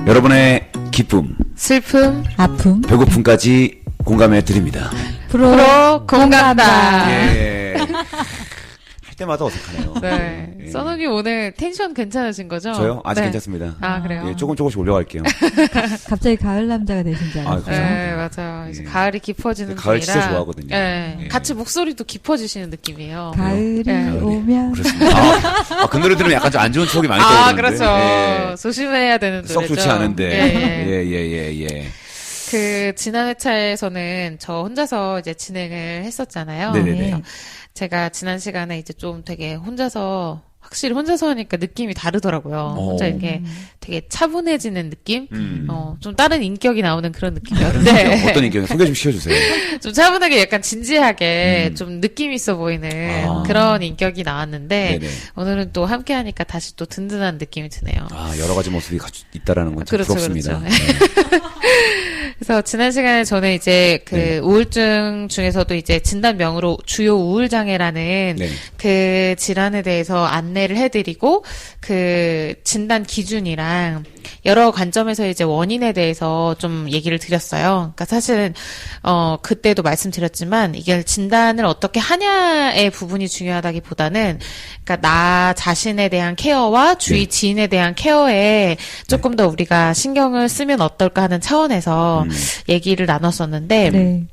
여러분의 기쁨, 슬픔, 아픔, 배고픔까지 공감해 드립니다. 프로 공감다. 예. 할 때마다 어색하네요. 네. 예. 써너님 오늘 텐션 괜찮으신 거죠? 저요? 아직 네. 괜찮습니다. 아, 그래요? 예, 조금씩 올려갈게요. 갑자기 가을 남자가 되신 줄 알았어요. 네, 맞아요. 이제 예. 가을이 깊어지는 가을 중이라. 진짜 좋아하거든요. 네. 예. 같이 목소리도 깊어지시는 느낌이에요. 가을이 네. 오면 그렇습니다. 그 노래 들으면 약간 좀 안 좋은 추억이 많이 아, 떠오르는데. 그렇죠. 예. 조심해야 되는 썩 노래죠. 좋지 않은데. 예. 예. 그 지난 회차에서는 저 혼자서 이제 진행을 했었잖아요. 네네네. 네. 제가 지난 시간에 이제 좀 되게 확실히 혼자서 하니까 느낌이 다르더라고요. 혼자 이렇게 되게 차분해지는 느낌? 좀 다른 인격이 나오는 그런 느낌이었는데. 어떤 인격이 소개 좀 시켜주세요. 좀 차분하게 약간 진지하게 좀 느낌 있어 보이는 아. 그런 인격이 나왔는데, 네네. 오늘은 또 함께 하니까 다시 또 든든한 느낌이 드네요. 아, 여러 가지 모습이 있다라는 건 참 그렇죠, 부럽습니다. 그렇죠. 그래서 지난 시간에 저는 이제 그 네. 우울증 중에서도 이제 진단명으로 주요 우울장애라는 네. 그 질환에 대해서 안내를 해드리고 그 진단 기준이랑 여러 관점에서 이제 원인에 대해서 좀 얘기를 드렸어요. 그러니까 사실은 그때도 말씀드렸지만 이게 진단을 어떻게 하냐의 부분이 중요하다기보다는 그러니까 나 자신에 대한 케어와 주위 네. 지인에 대한 케어에 조금 더 우리가 신경을 쓰면 어떨까 하는 차원에서 얘기를 나눴었는데 네.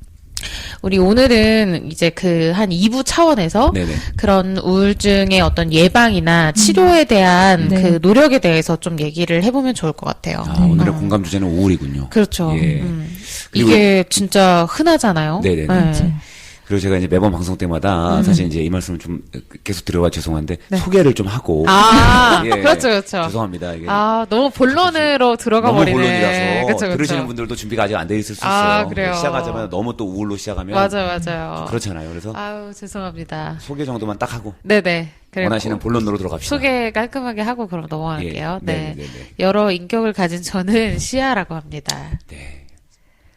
우리 오늘은 이제 그 한 2부 차원에서 네네. 그런 우울증의 어떤 예방이나 치료에 대한 네. 그 노력에 대해서 좀 얘기를 해보면 좋을 것 같아요. 아, 오늘의 공감 주제는 우울이군요. 그렇죠. 예. 그리고 이게 진짜 흔하잖아요. 네네네. 그렇죠. 그리고 제가 이제 매번 방송 때마다 사실 이제 이 말씀을 좀 계속 들어가 죄송한데 소개를 좀 하고 아, 예, 그렇죠, 그렇죠. 죄송합니다. 이게 아, 너무 본론으로 들어가 너무 버리네. 본론이라서 그렇죠, 들으시는 그렇죠. 분들도 준비가 아직 안 돼 있을 수 아, 있어요. 그래요. 시작하자마자 너무 또 우울로 시작하면 맞아요. 그렇잖아요. 그래서 아유, 죄송합니다. 소개 정도만 딱 하고 네네. 그래, 원하시는 본론으로 들어갑시다. 소개 깔끔하게 하고 그럼 넘어갈게요. 예, 네. 네네네. 여러 인격을 가진 저는 시아라고 합니다. 네.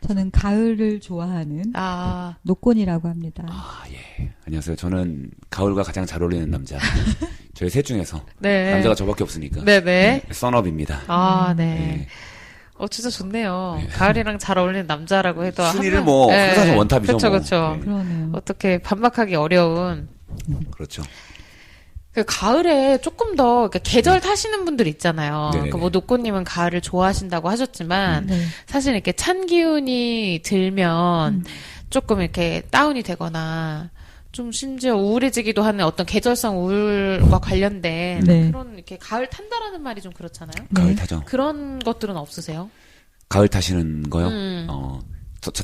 저는 가을을 좋아하는 아, 노곤이라고 합니다. 아, 예. 안녕하세요. 저는 가을과 가장 잘 어울리는 남자. 저희 셋 중에서 네. 남자가 저밖에 없으니까. 네네. 썬업입니다. 아, 네. 네. 진짜 좋네요. 가을이랑 잘 어울리는 남자라고 해도 순위를 뭐 항상 원탑이죠. 그렇죠, 뭐. 그렇죠. 네. 그러네요. 어떻게 반박하기 어려운. 그렇죠. 그 가을에 조금 더 그러니까 계절 타시는 분들 있잖아요. 네네네. 그러니까 뭐 노꼬님은 가을을 좋아하신다고 하셨지만 네. 사실 이렇게 찬 기운이 들면 조금 이렇게 다운이 되거나 좀 심지어 우울해지기도 하는 어떤 계절성 우울과 관련된 네. 그런 이렇게 가을 탄다라는 말이 좀 그렇잖아요. 가을 네. 타죠. 그런 것들은 없으세요? 가을 타시는 거요?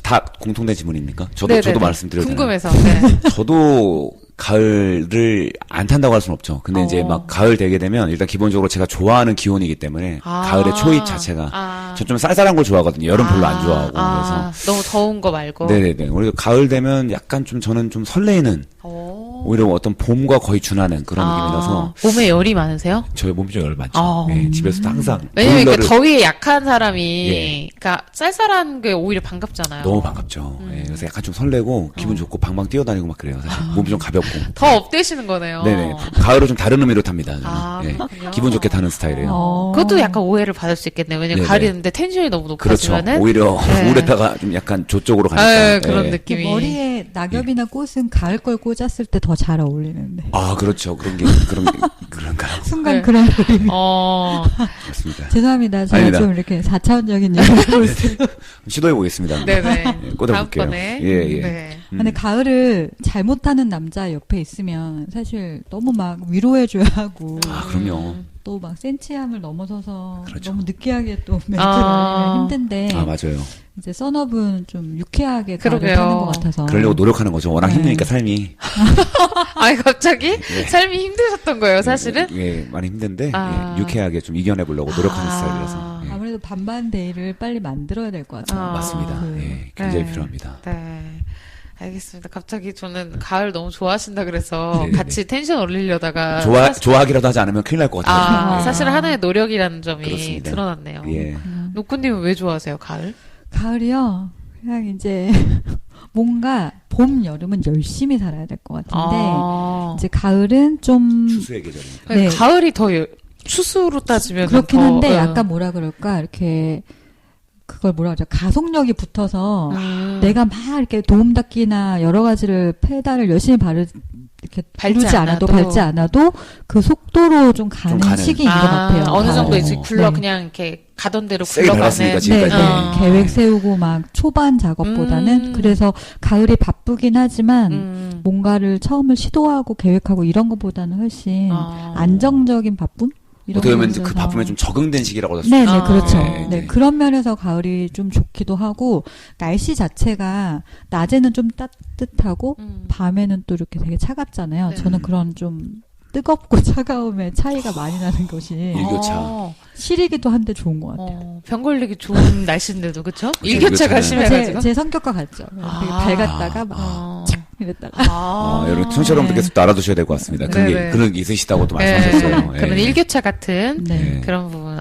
다 공통된 질문입니까? 저도 네네네. 말씀드려도 되나요? 궁금해서. 네. 저도 가을을 안 탄다고 할 수는 없죠. 근데 이제 막 가을 되게 되면 일단 기본적으로 제가 좋아하는 기온이기 때문에 아. 가을의 초입 자체가 저 좀 쌀쌀한 걸 좋아하거든요. 여름 별로 안 좋아하고 그래서 너무 더운 거 말고. 네네네. 오히려 가을 되면 약간 좀 저는 좀 설레이는 오히려 어떤 봄과 거의 준하는 그런 느낌이라서 몸에 열이 많으세요? 저희 몸이 좀 열 많죠. 아. 네, 집에서도 항상 왜냐면 보일러를 그 더위에 약한 사람이, 예. 그러니까 쌀쌀한 게 오히려 반갑잖아요. 너무 반갑죠. 예, 그래서 약간 좀 설레고 기분 좋고 방방 뛰어다니고 막 그래요. 사실 몸이 좀 가볍고. 더 업되시는 거네요. 네네. 가을을 좀 다른 의미로 탑니다. 저는. 아, 예, 그렇군요. 기분 좋게 타는 스타일이에요. 그것도 약간 오해를 받을 수 있겠네요. 왜냐면 네네. 가을이 있는데 텐션이 너무 그렇죠. 높아지면은. 오히려 네. 우울했다가 좀 약간 저쪽으로 가니까. 네, 그런 예. 느낌이. 머리에 낙엽이나 꽃은 가을 걸 꽂았을 때 더 잘 어울리는데. 아, 그렇죠. 그런가요? 순간 네. 그런 그림이. 그렇습니다. 죄송합니다. 제가 아닙니다. 좀 이렇게 4차원적인 얘기를 하고 있어요. 시도해 보겠습니다. 네네. 꽂아볼게요. 다음번에. 예, 예. 네. 근데 가을을 잘못하는 남자 옆에 있으면 사실 너무 막 위로해줘야 하고. 아, 그럼요. 또 막 센치함을 넘어서서 그렇죠. 너무 느끼하게 또 멘트를 아. 하면 힘든데 아, 맞아요. 이제 썬업은 좀 유쾌하게 가을을 그러게요. 타는 것 같아서 그러려고 노력하는 거죠. 워낙 네. 힘드니까 삶이. 아니, 갑자기? 삶이 힘드셨던 거예요, 사실은? 예, 많이 힘든데 아. 예, 유쾌하게 좀 이겨내 보려고 노력하는 스타일이라서. 예. 아무래도 반반 데이를 빨리 만들어야 될 것 같아요. 맞습니다. 그 예, 굉장히 네. 필요합니다. 네. 알겠습니다. 갑자기 저는 가을 너무 좋아하신다 그래서 네네네. 같이 텐션 올리려다가. 좋아하기라도 하지 않으면 큰일 날 것 같아요. 예. 사실 하나의 노력이라는 점이 그렇습니다. 드러났네요. 예. 노꾸님은 왜 좋아하세요, 가을? 가을이요. 그냥 이제 뭔가 봄, 여름은 열심히 살아야 될 것 같은데 이제 가을은 좀 추수의 계절이니까. 네. 가을이 더 추수로 따지면 그렇긴 한데 약간 뭐라 그럴까 이렇게 그걸 뭐라 그러죠? 가속력이 붙어서 내가 막 이렇게 도움닫기나 여러 가지를 페달을 열심히 이렇게 밟지 않아도 그 속도로 좀 가는 시기인 것 같아요. 어느 정도 이제 네. 그냥 이렇게 가던 대로 세게 밟았으니까 굴러가는. 지금까지. 계획 세우고 막 초반 작업보다는 그래서 가을이 바쁘긴 하지만 뭔가를 처음을 시도하고 계획하고 이런 것보다는 훨씬 안정적인 바쁨? 어떻게 보면 그 바쁨에 좀 적응된 시기라고 할 수 네, 있죠. 그렇죠. 네, 네, 네. 그런 면에서 가을이 좀 좋기도 하고 날씨 자체가 낮에는 좀 따뜻하고 밤에는 또 이렇게 되게 차갑잖아요. 네. 저는 그런 좀 뜨겁고 차가움의 차이가 많이 나는 것이 일교차. 시리기도 한데 좋은 것 같아요. 병 걸리기 좋은 날씨인데도 그쵸? 일교차가 일교차는. 심해가지고. 제 성격과 같죠. 되게 밝았다가 막 이랬다가. 여러분, 청취자분들께서 또 알아두셔야 될 것 같습니다. 네네. 그런 게 있으시다고 또 말씀하셨어요. 예. 그런 일교차 같은 네. 그런 부분.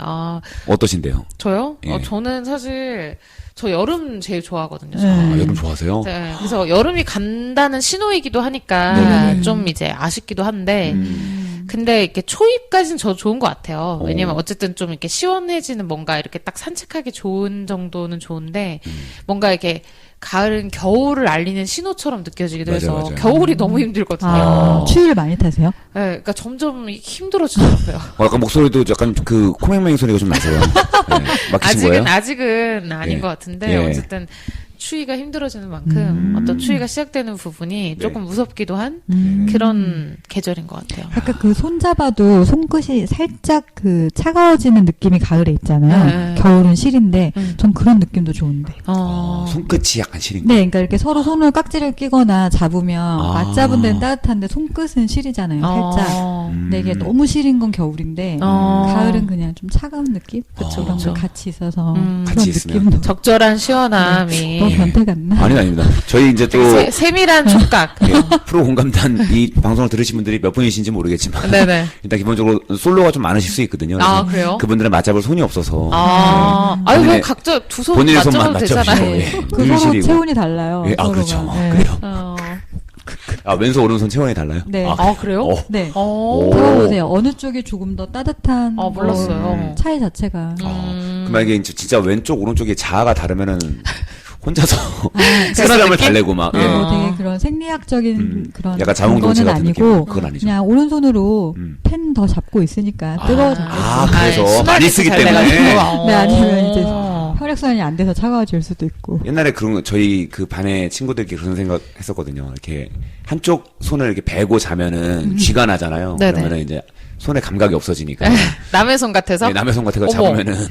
어떠신데요? 저요? 예. 저는 사실 저 여름 제일 좋아하거든요. 네. 아, 여름 좋아하세요? 네, 그래서 여름이 간다는 신호이기도 하니까 네네네. 좀 이제 아쉽기도 한데 근데 이렇게 초입까지는 저 좋은 것 같아요. 왜냐면 어쨌든 좀 이렇게 시원해지는 뭔가 이렇게 딱 산책하기 좋은 정도는 좋은데 뭔가 이렇게 가을은 겨울을 알리는 신호처럼 느껴지기도 맞아요, 해서 맞아요. 겨울이 너무 힘들거든요. 추위를 많이 타세요? 네, 그러니까 점점 힘들어지더라고요. 약간 목소리도 약간 그 코맹맹이 소리가 좀 나세요. 네. 맡기신 거예요? 아직은 아닌 예. 것 같은데 예. 어쨌든 추위가 힘들어지는 만큼 어떤 추위가 시작되는 부분이 조금 무섭기도 한 그런 계절인 것 같아요. 약간 그 손잡아도 손끝이 살짝 그 차가워지는 느낌이 가을에 있잖아요. 네. 겨울은 실인데 전 그런 느낌도 좋은데. 손끝이 약간 시린 거. 네, 그러니까 이렇게 서로 손을 깍지를 끼거나 잡으면 아. 맞잡은 데는 따뜻한데 손끝은 시리잖아요. 살짝. 근데 이게 너무 시린 건 겨울인데 가을은 그냥 좀 차가운 느낌? 그쵸, 이런 그쵸. 게 같이 있어서 그런 같이 있으면. 느낌도. 적절한 시원함이 너무 변태 같나? 아닙니다. 저희 이제 또 세밀한 촉각. 예, 프로 공감단 이 방송을 들으신 분들이 몇 분이신지 모르겠지만 네네. 일단 기본적으로 솔로가 좀 많으실 수 있거든요. 아, 그래서 그래요? 그분들은 맞잡을 손이 없어서 아유, 뭐 본인의- 각자 두 손 본인의 손만 맞춰도 맞잡으셔. 되잖아요. 예. 그 늘 서로 시리고. 체온이 달라요. 예, 서로가. 그렇죠. 네. 그래요. 어. 아, 왼손 오른손 체온이 달라요? 네. 아, 그래요? 어. 네. 어. 들어보세요. 어느 쪽이 조금 더 따뜻한 몰랐어요. 차이 자체가. 그 만약에 진짜 왼쪽 오른쪽이 자아가 다르면은 혼자서 스스럼을 달래고 막 예. 되게 그런 생리학적인 그런 약간 자웅동체 건 같은 아니고 느낌? 그건 아니죠. 그냥 오른손으로 펜 더 잡고 있으니까 뜨거워져. 아, 그래서 순환이 많이 쓰기 잘 때문에. 돼가지고. 네, 아니면 이제 어. 혈액순환이 안 돼서 차가워질 수도 있고. 옛날에 그런 거 저희 그 반에 친구들끼리 그런 생각 했었거든요. 이렇게 한쪽 손을 이렇게 베고 자면은 쥐가 나잖아요. 네네. 그러면은 이제 손에 감각이 없어지니까. 남의 손 같아서? 네, 남의 손 같은 거 어머. 잡으면은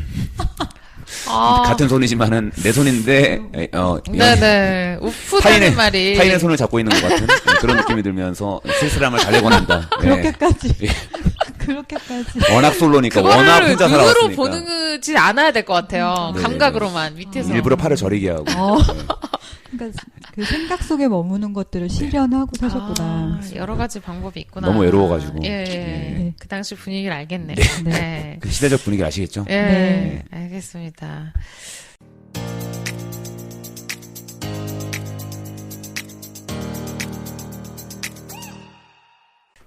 아. 같은 손이지만은 내 손인데 네네. 우프다는 말이. 타인의 손을 잡고 있는 것 같은 그런 느낌이 들면서 쓸쓸함을 달래곤 한다. 네. 그렇게까지. 예. 그렇게까지. 워낙 솔로니까 워낙 그거를 혼자 눈으로 살아왔으니까 보는지 않아야 될 것 같아요. 네. 감각으로만 밑에서. 일부러 팔을 저리게 하고. 그러니까 그 생각 속에 머무는 것들을 실현하고 사셨구나. 여러 가지 방법이 있구나. 너무 외로워가지고. 예. 네. 그 당시 분위기를 알겠네요. 네. 네. 그 시대적 분위기 아시겠죠? 예. 네. 알겠습니다.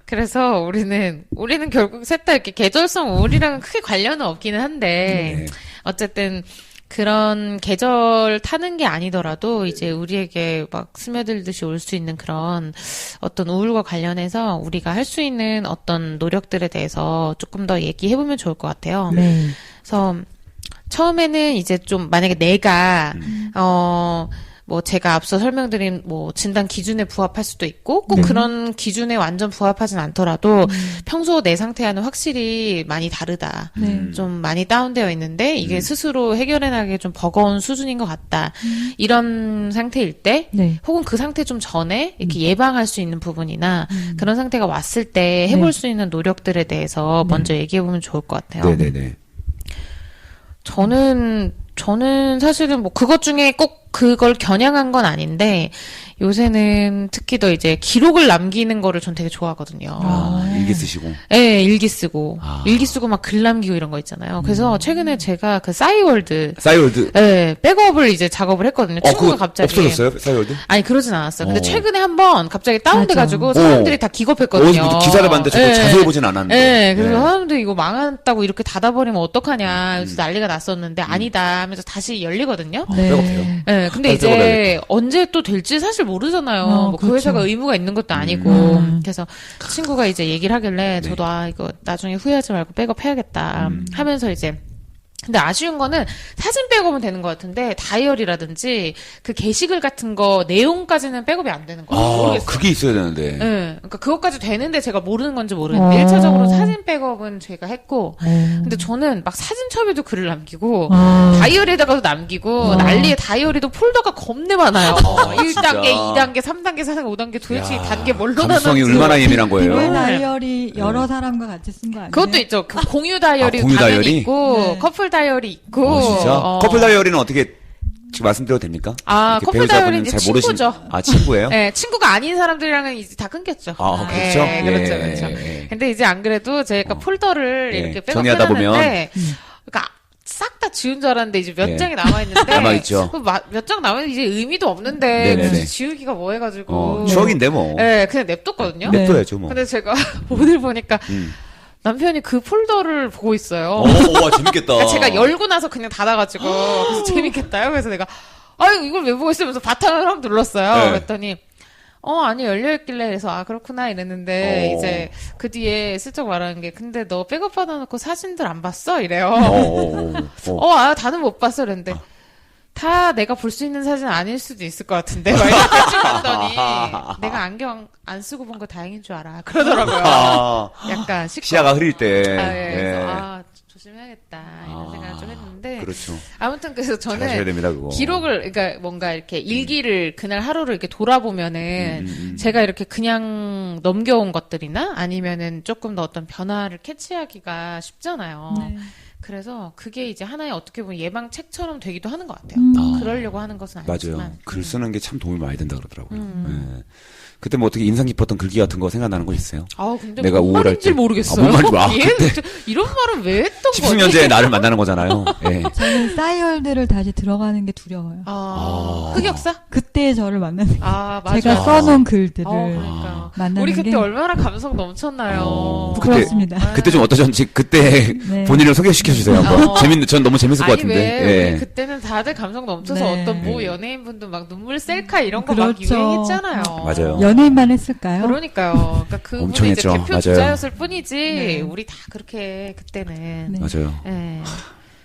그래서 우리는 결국 셋 다 이렇게 계절성 우울이랑은 크게 관련은 없기는 한데, 네. 어쨌든 그런 계절 타는 게 아니더라도 이제 우리에게 막 스며들듯이 올 수 있는 그런 어떤 우울과 관련해서 우리가 할 수 있는 어떤 노력들에 대해서 조금 더 얘기해보면 좋을 것 같아요. 네. 그래서 처음에는 이제 좀 만약에 내가 뭐 제가 앞서 설명드린 뭐 진단 기준에 부합할 수도 있고 꼭 그런 기준에 완전 부합하진 않더라도 평소 내 상태와는 확실히 많이 다르다. 네. 좀 많이 다운되어 있는데 이게 스스로 해결해 나가기 좀 버거운 수준인 것 같다. 이런 상태일 때 네. 혹은 그 상태 좀 전에 이렇게 예방할 수 있는 부분이나 그런 상태가 왔을 때 해볼 네. 수 있는 노력들에 대해서 먼저 얘기해 보면 좋을 것 같아요. 네네네. 저는 사실은 뭐 그것 중에 꼭 그걸 겨냥한 건 아닌데 요새는 특히 더 이제 기록을 남기는 거를 전 되게 좋아하거든요. 일기 쓰시고. 네, 일기 쓰고 막 글 남기고 이런 거 있잖아요. 그래서 최근에 제가 그 싸이월드, 네, 백업을 이제 작업을 했거든요. 친구가 갑자기 없어졌어요, 싸이월드? 아니 그러진 않았어요. 근데 최근에 한번 갑자기 다운돼가지고 사람들이 다 기겁했거든요. 기사를 봤는데 저도 자세히 보진 않았는데. 네, 그래서 사람들이 이거 망했다고 이렇게 닫아버리면 어떡하냐, 그래서 난리가 났었는데 아니다 하면서 다시 열리거든요. 백업해요. 네, 근데 이제 언제 또 될지 사실 모르잖아요. 뭐 그 그렇죠. 회사가 의무가 있는 것도 아니고. 그래서 친구가 이제 얘기를 하길래 저도 이거 나중에 후회하지 말고 백업해야겠다 하면서 이제 근데 아쉬운 거는 사진 백업은 되는 것 같은데 다이어리라든지 그 게시글 같은 거 내용까지는 백업이 안 되는 거예요. 모르겠어요. 그게 있어야 되는데. 네, 그러니까 그것까지 되는데 제가 모르는 건지 모르겠는데 1차적으로 사진 백업은 제가 했고 근데 저는 막 사진첩에도 글을 남기고 다이어리에다가도 남기고 난리에 다이어리도 폴더가 겁내 많아요. 1단계, 2단계, 3단계, 4단계, 5단계 도대체 이 단계 뭘로 감수성이 나눴는지 얼마나 예민한 거예요. 왜 다이어리 여러 사람과 같이 쓴 거 아니에요? 그것도 있죠. 그 공유 다이어리 공유 당연히 다이어리? 있고 네. 커플 다이어리 있고 진짜? 커플 다이어리는 어떻게 지금 말씀드려도 됩니까? 이렇게 커플 배우자분은 다이어리는 잘 친구죠. 친구예요? 네, 친구가 아닌 사람들이랑은 이제 다 끊겼죠. 그렇죠. 네, 그렇죠, 예, 그렇죠. 예. 근데 이제 안 그래도 제가 폴더를 예. 이렇게 정리하다 백업해놨는데, 그러니까 싹 다 지운 줄 알았는데 이제 몇 예. 장이 남아있는데, 남아있죠. 몇 장 남아있는데 이제 의미도 없는데, 네네네. 무슨 지우기가 뭐 해가지고. 추억인데 뭐. 네, 그냥 냅뒀거든요. 네. 냅둬야죠 뭐. 근데 제가 오늘 보니까 남편이 그 폴더를 보고 있어요. 와 재밌겠다. 그러니까 제가 열고 나서 그냥 닫아가지고 그래서 재밌겠다요. 그래서 내가 이걸 왜 보고 있으면서 바탕을 확 눌렀어요. 네. 그랬더니 아니 열려있길래 그래서 그렇구나 이랬는데 이제 그 뒤에 슬쩍 말하는 게 근데 너 백업 받아놓고 사진들 안 봤어? 이래요. 다는 못 봤어. 그랬는데 다 내가 볼 수 있는 사진 아닐 수도 있을 것 같은데 막 이렇게 찍었더니 내가 안경 안 쓰고 본 거 다행인 줄 알아. 그러더라고요. 약간 시야가 흐릴 때. 그래서 조심해야겠다 이런 생각을 좀 했는데 그렇죠. 아무튼 그래서 잘하셔야 저는 됩니다, 그거. 기록을 그러니까 뭔가 이렇게 일기를 그날 하루를 이렇게 돌아보면은 제가 이렇게 그냥 넘겨온 것들이나 아니면은 조금 더 어떤 변화를 캐치하기가 쉽잖아요. 네. 그래서 그게 이제 하나의 어떻게 보면 예방책처럼 되기도 하는 것 같아요. 그러려고 하는 것은 아니지만. 맞아요. 글 쓰는 게 참 도움이 많이 된다 그러더라고요. 네. 그때 뭐 어떻게 인상 깊었던 글귀 같은 거 생각나는 거 있어요? 근데 내가 뭔 우울할 말인지 때. 모르겠어요. 뭔 말인지 얘 이런 말은 왜 했던 거지? 10수년 전에 나를 만나는 거잖아요. 예. 저는 싸이월드를 다시 들어가는 게 두려워요. 흑역사? 그때 저를 만나는 게. 맞아요. 제가 써놓은 글들을 그러니까. 만나는 우리 그때 게 얼마나 감성 넘쳤나요. 그렇습니다. 그때 좀 어떠셨는지 그때 네. 본인을 소개시켜 주세요. 전 너무 재밌을 것 같은데. 왜 예. 그때는 다들 감성 넘쳐서 네. 어떤 모 연예인분도 막 눈물 셀카 이런 거 막 그렇죠. 유행했잖아요. 맞아요. 연예인만 했을까요? 그러니까요. 그러니까 그분이 엄청 이제 했죠. 대표 맞아요. 주자였을 뿐이지 네. 우리 다 그렇게 그때는. 네. 맞아요. 예.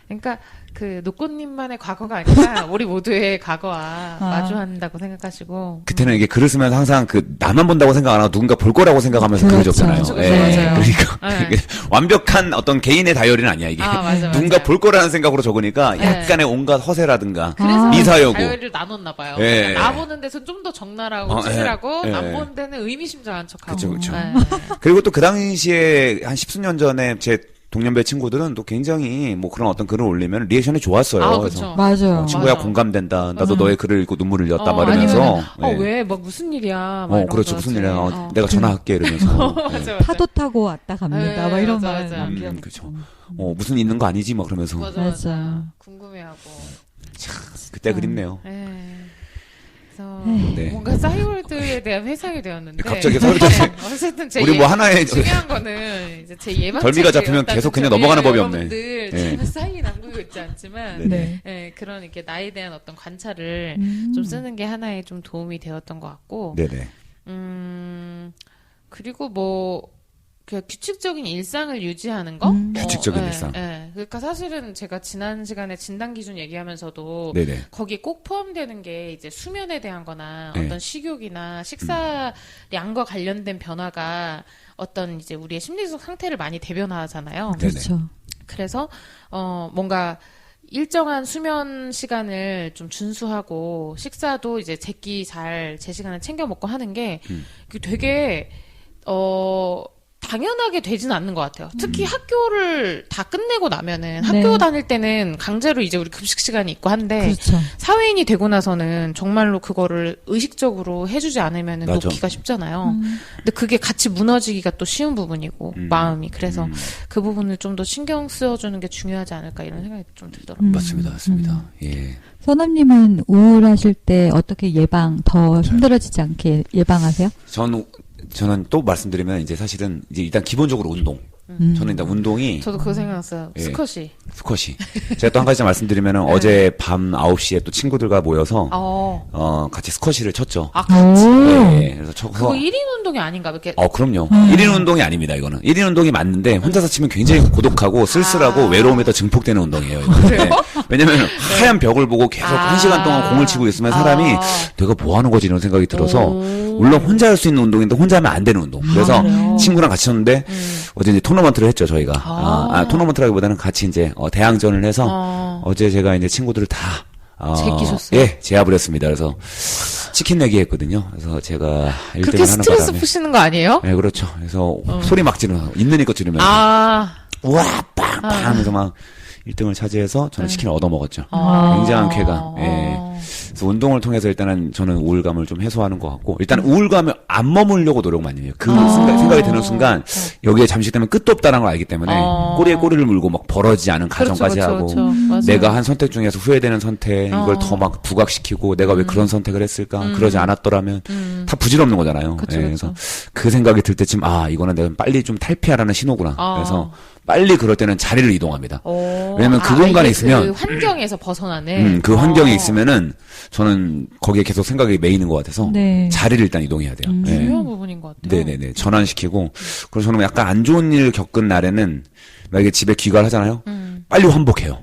그러니까 그 노꽃님만의 과거가 아니라 우리 모두의 과거와 마주한다고 생각하시고. 그때는 이게 글을 쓰면서 항상 나만 본다고 생각 안 하고 누군가 볼 거라고 생각하면서 글을 그렇죠. 적잖아요. 그렇죠, 예. 맞아요. 그러니까 네. 이게 완벽한 어떤 개인의 다이어리는 아니야 이게. 맞아, 누군가 맞아요. 볼 거라는 생각으로 적으니까 네. 약간의 온갖 허세라든가 그래서 미사여구. 다이어리를 나눴나 봐요. 예. 그러니까 나 보는 데서는 좀 더 적나라하고 찌질하고 예. 안 보는 데는 의미심장한 척하고. 그쵸, 그쵸. 예. 그리고 또 그 당시에 한 10수년 전에 제 동년배 친구들은 또 굉장히 뭐 그런 어떤 글을 올리면 리액션이 좋았어요. 그렇죠. 맞아요. 친구야 맞아. 공감된다. 나도 너의 글을 읽고 눈물을 흘렸다 말하면서. 아니면 왜 막 무슨 일이야? 막 이런 그렇죠. 거 무슨 같이. 일이야. 내가 전화할게 이러면서. 맞아, 맞아. 파도 타고 왔다 갑니다. 네, 막 이런 맞아, 말 맞아. 남겨. 그렇죠. 무슨 있는 거 아니지 막 그러면서. 맞아, 맞아. 맞아. 궁금해하고. 그때 그립네요. 예. 그래서 네. 뭔가 싸이월드에 대한 회상이 되었는데 갑자기 싸이월드 어쨌든 제 우리 뭐 하나의 중요한 거는 이제 제 예방 덜미가 잡히면 계속 그냥 넘어가는 법이 없네. 여러분들 예. 제가 싸이 남기고 있지 않지만 네. 예, 그런 이렇게 나에 대한 어떤 관찰을 음. 좀 쓰는 게 하나의 좀 도움이 되었던 것 같고 네네. 그리고 뭐 그 규칙적인 일상을 유지하는 거? 규칙적인 일상. 예. 그러니까 사실은 제가 지난 시간에 진단 기준 얘기하면서도 네네. 거기에 꼭 포함되는 게 이제 수면에 대한 거나 네. 어떤 식욕이나 식사량과 관련된 변화가 어떤 이제 우리의 심리적 상태를 많이 대변하잖아요. 네네. 그렇죠. 그래서 뭔가 일정한 수면 시간을 좀 준수하고 식사도 이제 제 시간을 챙겨 먹고 하는 게 되게 당연하게 되지는 않는 것 같아요. 특히 학교를 다 끝내고 나면은 학교 다닐 때는 강제로 이제 우리 급식 시간이 있고 한데 그렇죠. 사회인이 되고 나서는 정말로 그거를 의식적으로 해주지 않으면은 맞아. 놓기가 쉽잖아요. 근데 그게 같이 무너지기가 또 쉬운 부분이고 마음이 그래서 그 부분을 좀 더 신경 쓰여주는 게 중요하지 않을까 이런 생각이 좀 들더라고요. 맞습니다. 예. 선남님은 우울하실 때 어떻게 더 힘들어지지 않게 예방하세요? 저는 또 말씀드리면 이제 사실은 이제 일단 기본적으로 운동. 저는 일단 운동이 저도 그거 생각났어요. 예. 스쿼시. 제가 또 한 가지 말씀드리면은 어제 밤 9시에 또 친구들과 모여서 같이 스쿼시를 쳤죠. 아, 같이. 예. 그래서 쳐서 그거 1인 운동이 아닌가? 이렇게. 그럼요. 1인 운동이 아닙니다, 이거는. 1인 운동이 맞는데, 혼자서 치면 굉장히 고독하고, 쓸쓸하고, 외로움에 더 증폭되는 운동이에요. 그래요? 네. 왜냐면, 하얀 벽을 보고 계속 1시간 동안 공을 치고 있으면 사람이, 내가 뭐 하는 거지? 이런 생각이 들어서, 물론 혼자 할 수 있는 운동인데, 혼자 하면 안 되는 운동. 그래서, 친구랑 같이 쳤는데, 어제 이제 토너먼트를 했죠, 저희가. 토너먼트라기보다는 같이 이제, 대항전을 해서, 어제 제가 이제 친구들을 다, 제끼셨어요? 예, 제압을 했습니다. 그래서 치킨 내기 했거든요. 그래서 제가 1등을 그렇게 하는 스트레스 바람에 푸시는 거 아니에요? 네, 그렇죠. 그래서 소리 막 지르면서 있는 이껏 지르면서 우와 빵빵 하면서 막 1등을 차지해서 저는 치킨을 얻어먹었죠. 굉장한 쾌감. 예. 그래서 운동을 통해서 일단은 저는 우울감을 좀 해소하는 것 같고 일단 우울감을 안 머물려고 노력 많이 해요. 그 생각이 드는 순간 여기에 잠식되면 끝도 없다는 걸 알기 때문에 꼬리에 꼬리를 물고 막 벌어지지 않은 가정까지 하고 내가 한 선택 중에서 후회되는 선택 이걸 더 막 부각시키고 내가 왜 그런 선택을 했을까 그러지 않았더라면 다 부질없는 거잖아요. 그쵸, 예, 그래서 그 생각이 들 때쯤 이거는 내가 빨리 좀 탈피하라는 신호구나. 그래서 빨리 그럴 때는 자리를 이동합니다. 왜냐면 그 공간에 있으면 그 환경에서 벗어나는 그 환경에 있으면은 저는 거기에 계속 생각이 메이는 것 같아서 네. 자리를 일단 이동해야 돼요. 네. 중요한 부분인 것 같아요. 네네네. 전환시키고 그래서 저는 약간 안 좋은 일 겪은 날에는 만약에 집에 귀가를 하잖아요. 빨리 환복해요.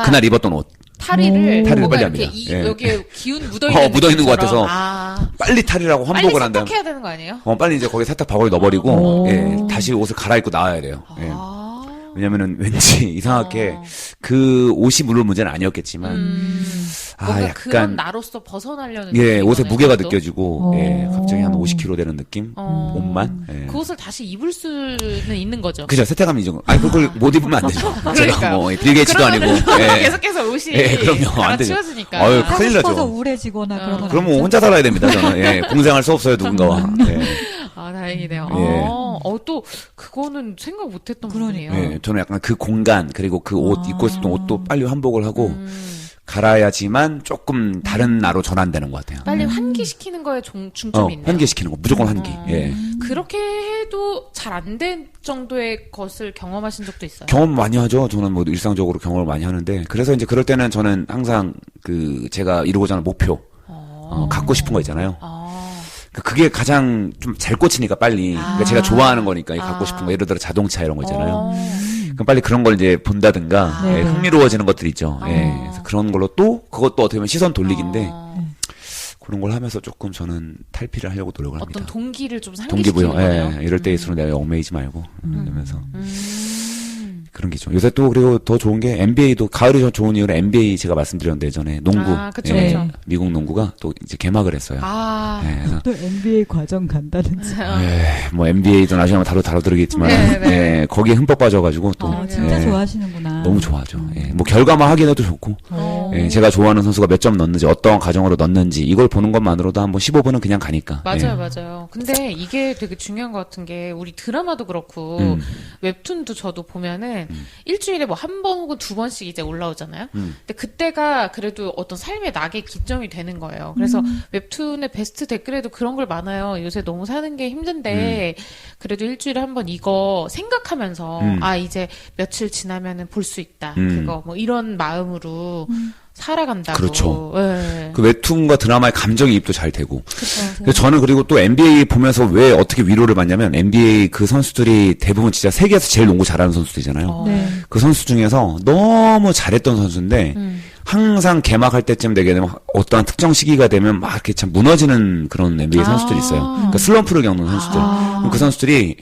그날 입었던 옷. 탈의를 빨리 이렇게 합니다. 예. 여기에 기운 묻어있는 묻어있는 것 같아서 아. 빨리 탈의라고 환복을 빨리 한다면 세탁해야 되는 거 아니에요? 빨리 이제 거기 세탁 바구니 넣어버리고 예, 다시 옷을 갈아입고 나와야 돼요. 예. 왜냐면은 왠지 이상하게 그 옷이 물론 문제는 아니었겠지만 뭔가 약간 그런 나로서 벗어나려는 예, 옷에 느낌이거든요, 무게가 저도. 느껴지고 예, 갑자기 한 50kg 되는 느낌? 옷만? 예. 그 옷을 다시 입을 수는 있는 거죠. 그죠, 세탁하면 이죠. 아니, 그걸 못 입으면 안 되죠. 제가 그러니까요. 뭐, 빌 게이츠도 아니고. 예. 계속해서 옷이 예, 그럼요. 안 되죠. 치워지니까. 아유, 하고 큰일 싶어서 나죠. 우울해지거나 그런 건 그러면 아니죠? 혼자 살아야 됩니다, 저는. 예, 공생할 수 없어요, 누군가와. 예. 다행이네요. 예. 또 그거는 생각 못했던 그러니까. 부분이에요. 예, 저는 약간 그 공간, 그리고 그 옷, 입고 있었던 옷도 빨리 환복을 하고, 갈아야지만 조금 다른 나로 전환되는 것 같아요. 빨리 환기시키는 거에 중점이 있네요. 환기시키는 거. 무조건 환기. 예. 그렇게 해도 잘 안 된 정도의 것을 경험하신 적도 있어요? 경험 많이 하죠. 저는 뭐 일상적으로 경험을 많이 하는데. 그래서 이제 그럴 때는 저는 항상 제가 이루고자 하는 목표, 갖고 싶은 거 있잖아요. 그게 가장 좀 잘 꽂히니까 빨리. 그러니까 제가 좋아하는 거니까 갖고 싶은 거. 예를 들어 자동차 이런 거 있잖아요. 그럼 빨리 그런 걸 이제 본다든가, 예, 흥미로워지는 것들 있죠. 예. 그래서 그런 걸로 그것도 어떻게 보면 시선 돌리기인데, 그런 걸 하면서 조금 저는 탈피를 하려고 노력을 합니다. 어떤 동기를 좀 상기시키는 동기부여. 거네요. 예. 이럴 때일수록 내가 얽매이지 말고, 이러면서. 그런 게 좀. 요새 또 그리고 더 좋은 게 NBA도 가을이 좋은 이유로 NBA 제가 말씀드렸는데 예전에 농구. 그쵸, 예, 그쵸. 미국 농구가 또 이제 개막을 했어요. 예, 그래서 또 NBA 과정 간다든지. 뭐 NBA도 나중에 한번 다루드리겠지만 네. 예, 거기에 흠뻑 빠져가지고 또 진짜 예, 좋아하시는구나. 너무 좋아하죠. 예, 뭐 결과만 확인해도 좋고 예, 제가 좋아하는 선수가 몇 점 넣는지 어떤 과정으로 넣는지 이걸 보는 것만으로도 한번 15분은 그냥 가니까. 맞아요, 예. 맞아요. 근데 이게 되게 중요한 것 같은 게 우리 드라마도 그렇고 웹툰도 저도 보면은 일주일에 뭐 한 번 혹은 두 번씩 이제 올라오잖아요. 근데 그때가 그래도 어떤 삶의 낙의 기점이 되는 거예요. 그래서 웹툰의 베스트 댓글에도 그런 걸 많아요. 요새 너무 사는 게 힘든데 그래도 일주일에 한 번 이거 생각하면서 이제 며칠 지나면은 볼 수 있다. 그거 뭐 이런 마음으로 살아간다고. 그렇죠. 네. 그 웹툰과 드라마의 감정이입도 잘 되고. 그쵸. 그래서 저는 그리고 또 NBA 보면서 왜 어떻게 위로를 받냐면 NBA 그 선수들이 대부분 진짜 세계에서 제일 농구 잘하는 선수들이잖아요. 네. 그 선수 중에서 너무 잘했던 선수인데 항상 개막할 때쯤 되게 되면 어떠한 특정 시기가 되면 막 이렇게 참 무너지는 그런 NBA 선수들이 있어요. 그러니까 슬럼프를 겪는 선수들. 그럼 그 선수들이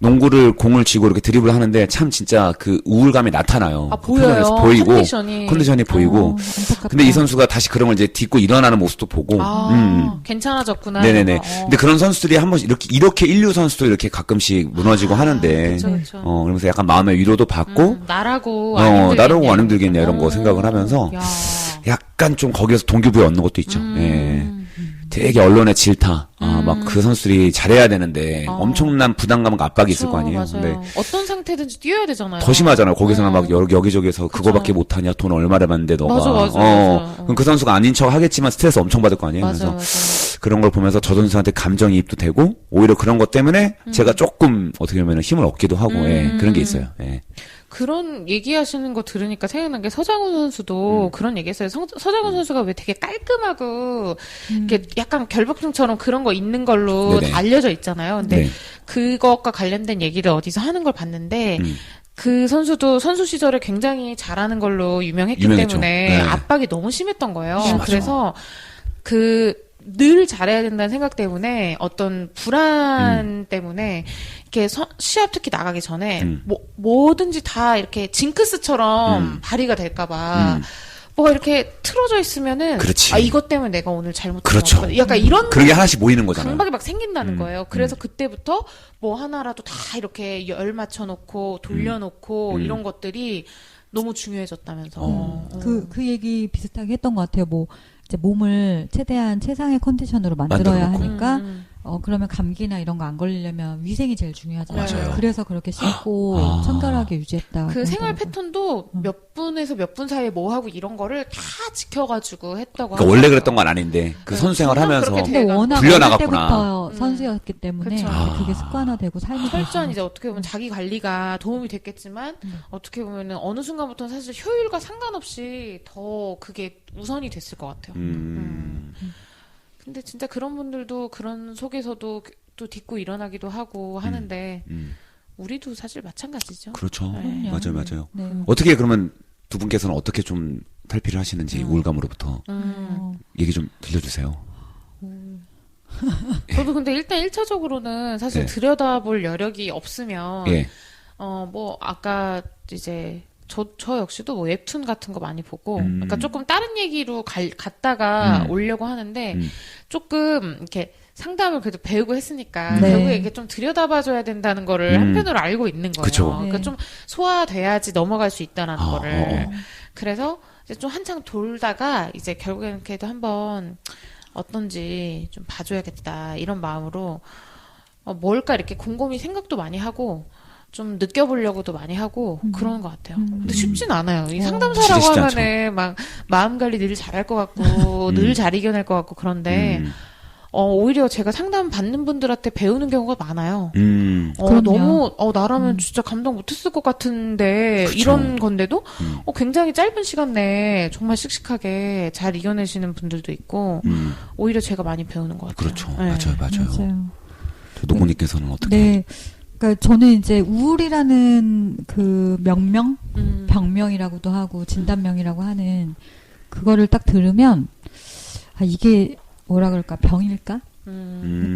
농구를 공을 쥐고 이렇게 드리블을 하는데 참 진짜 그 우울감이 나타나요. 보여요. 보이고 컨디션이 보이고. 근데 이 선수가 다시 그런 걸 이제 딛고 일어나는 모습도 보고. 괜찮아졌구나. 네네네. 근데 그런 선수들이 한 번씩 이렇게 인류 선수도 이렇게 가끔씩 무너지고 하는데. 그쵸. 그러면서 약간 마음의 위로도 받고. 나라고 안 힘들겠냐 이런 거 생각을 하면서. 약간 좀 거기에서 동기부여 얻는 것도 있죠. 예. 되게 언론의 질타. 막 그 선수들이 잘해야 되는데 엄청난 부담감과 압박이 있을 거 아니에요. 근데 어떤 상태든지 뛰어야 되잖아요. 더 심하잖아요. 거기서는 막 여기저기서 그거밖에 못하냐. 돈 얼마를 받는데 너가. 맞아. 그럼 그 선수가 아닌 척 하겠지만 스트레스 엄청 받을 거 아니에요. 그래서 그런 걸 보면서 저 선수한테 감정이입도 되고 오히려 그런 것 때문에 제가 조금 어떻게 보면 힘을 얻기도 하고 그런 게 있어요. 예. 그런 얘기하시는 거 들으니까 생각난 게 서장훈 선수도 그런 얘기했어요. 서장훈 선수가 왜 되게 깔끔하고 이렇게 약간 결벽증처럼 그런 거 있는 걸로 다 알려져 있잖아요. 근데 그것과 관련된 얘기를 어디서 하는 걸 봤는데 그 선수도 선수 시절에 굉장히 잘하는 걸로 유명했기 때문에 압박이 너무 심했던 거예요. 그래서 늘 잘해야 된다는 생각 때문에 어떤 불안 때문에 이렇게 시합 특히 나가기 전에 뭐든지 다 이렇게 징크스처럼 발휘가 될까봐 뭐가 이렇게 틀어져 있으면은 그렇지. 이것 때문에 내가 오늘 잘못했어. 그렇죠. 약간 이런 그런 게 하나씩 모이는 거잖아요. 강박이 막 생긴다는 거예요. 그래서 그때부터 뭐 하나라도 다 이렇게 열 맞춰놓고 돌려놓고 이런 것들이 너무 중요해졌다면서. 그 얘기 비슷하게 했던 것 같아요. 뭐 이제 몸을 최대한 최상의 컨디션으로 만들어야 하니까 그러면 감기나 이런 거 안 걸리려면 위생이 제일 중요하잖아요. 맞아요. 그래서 그렇게 씻고 청결하게 유지했다. 그 생활 패턴도 몇 분에서 몇 분 사이에 뭐 하고 이런 거를 다 지켜가지고 했다고. 그러니까 원래 그랬던 건 아닌데 그 선수 생활하면서 근데 워낙 불려나갔구나. 때부터 선수였기 때문에 그게 습관화되고 삶이 철저한 이제 어떻게 보면 자기 관리가 도움이 됐겠지만 어떻게 보면은 어느 순간부터는 사실 효율과 상관없이 더 그게 우선이 됐을 것 같아요. 근데 진짜 그런 분들도 그런 속에서도 또 딛고 일어나기도 하고 하는데 우리도 사실 마찬가지죠. 그렇죠. 네. 맞아요. 네. 어떻게 그러면 두 분께서는 어떻게 좀 탈피를 하시는지 우울감으로부터 얘기 좀 들려주세요. 저도 근데 일단 1차적으로는 사실 들여다볼 여력이 없으면 뭐 아까 이제 저 역시도 뭐 웹툰 같은 거 많이 보고, 그러니까 조금 다른 얘기로 갔다가 오려고 하는데, 조금 이렇게 상담을 그래도 배우고 했으니까, 결국에 이게 좀 들여다봐줘야 된다는 거를 한편으로 알고 있는 거예요. 그쵸. 그러니까 좀 소화돼야지 넘어갈 수 있다라는 거를. 그래서 이제 좀 한창 돌다가, 이제 결국에는 그래도 한번 어떤지 좀 봐줘야겠다, 이런 마음으로, 뭘까 이렇게 곰곰이 생각도 많이 하고, 좀 느껴보려고도 많이 하고 그러는 것 같아요. 근데 쉽진 않아요. 이 상담사라고 하면은 막 마음 관리 늘 잘할 것 같고 늘 잘 이겨낼 것 같고 그런데 오히려 제가 상담 받는 분들한테 배우는 경우가 많아요. 너무 나라면 진짜 감당 못했을 것 같은데 그쵸. 이런 건데도 굉장히 짧은 시간 내에 정말 씩씩하게 잘 이겨내시는 분들도 있고 오히려 제가 많이 배우는 것 같아요. 그렇죠. 네. 맞아요. 노고님께서는 어떻게? 네. 그러니까 저는 이제 우울이라는 그 병명이라고도 하고 진단명이라고 하는 그거를 딱 들으면 이게 뭐라 그럴까 병일까?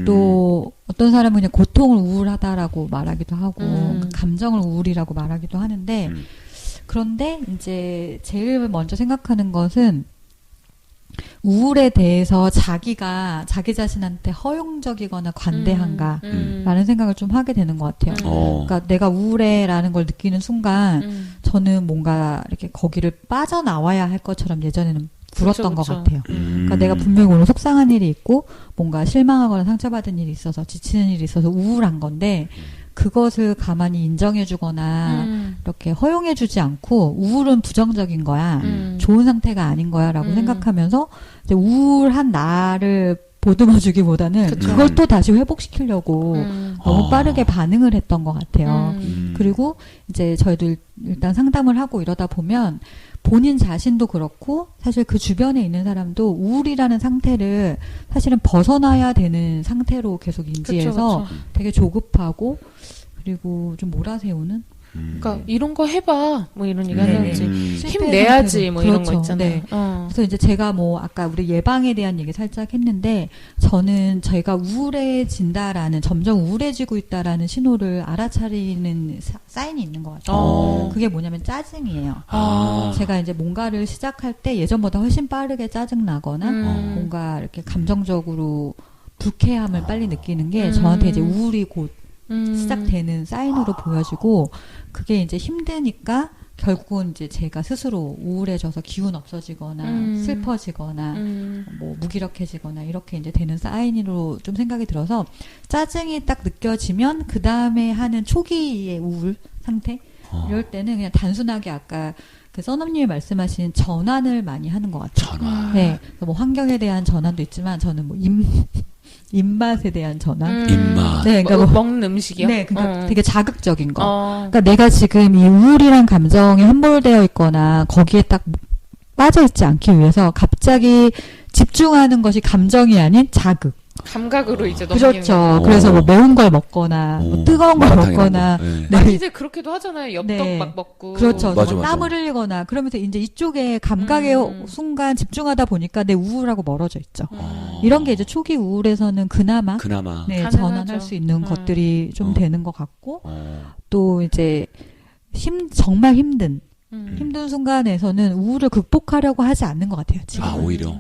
또 어떤 사람은 그냥 고통을 우울하다라고 말하기도 하고 감정을 우울이라고 말하기도 하는데 그런데 이제 제일 먼저 생각하는 것은 우울에 대해서 자기가 자기 자신한테 허용적이거나 관대한가라는 생각을 좀 하게 되는 것 같아요. 그러니까 내가 우울해라는 걸 느끼는 순간 저는 뭔가 이렇게 거기를 빠져나와야 할 것처럼 예전에는 굴었던 것 같아요. 그러니까 내가 분명히 오늘 속상한 일이 있고 뭔가 실망하거나 상처받은 일이 있어서 지치는 일이 있어서 우울한 건데 그것을 가만히 인정해주거나 이렇게 허용해주지 않고 우울은 부정적인 거야. 좋은 상태가 아닌 거야 라고 생각하면서 이제 우울한 나를 보듬어주기보다는 그걸 또 다시 회복시키려고 너무 빠르게 반응을 했던 것 같아요. 그리고 이제 저희도 일단 상담을 하고 이러다 보면 본인 자신도 그렇고 사실 그 주변에 있는 사람도 우울이라는 상태를 사실은 벗어나야 되는 상태로 계속 인지해서 되게 조급하고 그리고 좀 몰아세우는 그러니까 이런 거 해봐 뭐 이런 얘기 하는지 힘내야지 뭐 그렇죠. 이런 거 있잖아요. 네. 그래서 이제 제가 뭐 아까 우리 예방에 대한 얘기 살짝 했는데 저는 저희가 우울해진다라는 점점 우울해지고 있다라는 신호를 알아차리는 사인이 있는 것 같아요. 그게 뭐냐면 짜증이에요. 제가 이제 뭔가를 시작할 때 예전보다 훨씬 빠르게 짜증 나거나 뭔가 이렇게 감정적으로 불쾌함을 빨리 느끼는 게 저한테 이제 우울이 곧 시작되는 사인으로 보여지고 그게 이제 힘드니까 결국은 이제 제가 스스로 우울해져서 기운 없어지거나 슬퍼지거나 뭐 무기력해지거나 이렇게 이제 되는 사인으로 좀 생각이 들어서 짜증이 딱 느껴지면 그 다음에 하는 초기의 우울 상태 이럴 때는 그냥 단순하게 아까 그 써넘님이 말씀하신 전환을 많이 하는 것 같아요. 전환. 네, 뭐 환경에 대한 전환도 있지만 저는 뭐 입맛에 대한 전환. 입맛. 네, 그러니까 뭐 먹는 음식이요? 네, 그러니까 되게 자극적인 거. 그러니까 내가 지금 이 우울이란 감정에 함몰되어 있거나 거기에 딱 빠져 있지 않기 위해서 갑자기 집중하는 것이 감정이 아닌 자극. 감각으로 이제 넘기는 그렇죠. 그래서 뭐 매운 걸 먹거나 뭐 뜨거운 걸 먹거나. 네. 이제 그렇게도 하잖아요. 엽떡 네. 막 먹고. 그렇죠. 맞아, 뭐 맞아. 땀을 흘리거나 그러면서 이제 이쪽에 감각의 순간 집중하다 보니까 내 우울하고 멀어져 있죠. 이런 게 이제 초기 우울에서는 그나마 네, 가능하죠. 전환할 수 있는 것들이 좀 되는 것 같고 또 이제 정말 힘든 순간에서는 우울을 극복하려고 하지 않는 것 같아요. 지금. 오히려.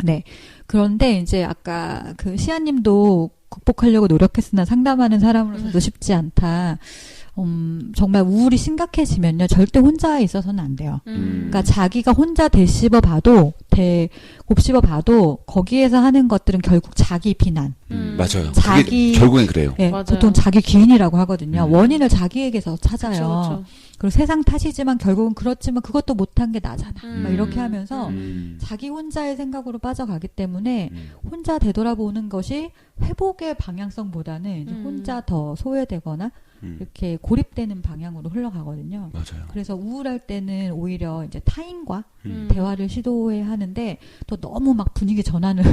네. 그런데 이제 아까 그 시아님도 극복하려고 노력했으나 상담하는 사람으로서도 쉽지 않다. 정말 우울이 심각해지면요, 절대 혼자 있어서는 안 돼요. 그러니까 자기가 혼자 곱씹어 봐도 거기에서 하는 것들은 결국 자기 비난. 맞아요. 자기 결국엔 그래요. 네, 맞아요. 보통 자기 기인이라고 하거든요. 원인을 자기에게서 찾아요. 그쵸. 그리고 세상 탓이지만 결국은 그렇지만 그것도 못한 게 나잖아. 막 이렇게 하면서 자기 혼자의 생각으로 빠져가기 때문에 혼자 되돌아보는 것이 회복의 방향성보다는 이제 혼자 더 소외되거나 이렇게 고립되는 방향으로 흘러가거든요. 맞아요. 그래서 우울할 때는 오히려 이제 타인과 대화를 시도해 하는데 또 너무 막 분위기 전환을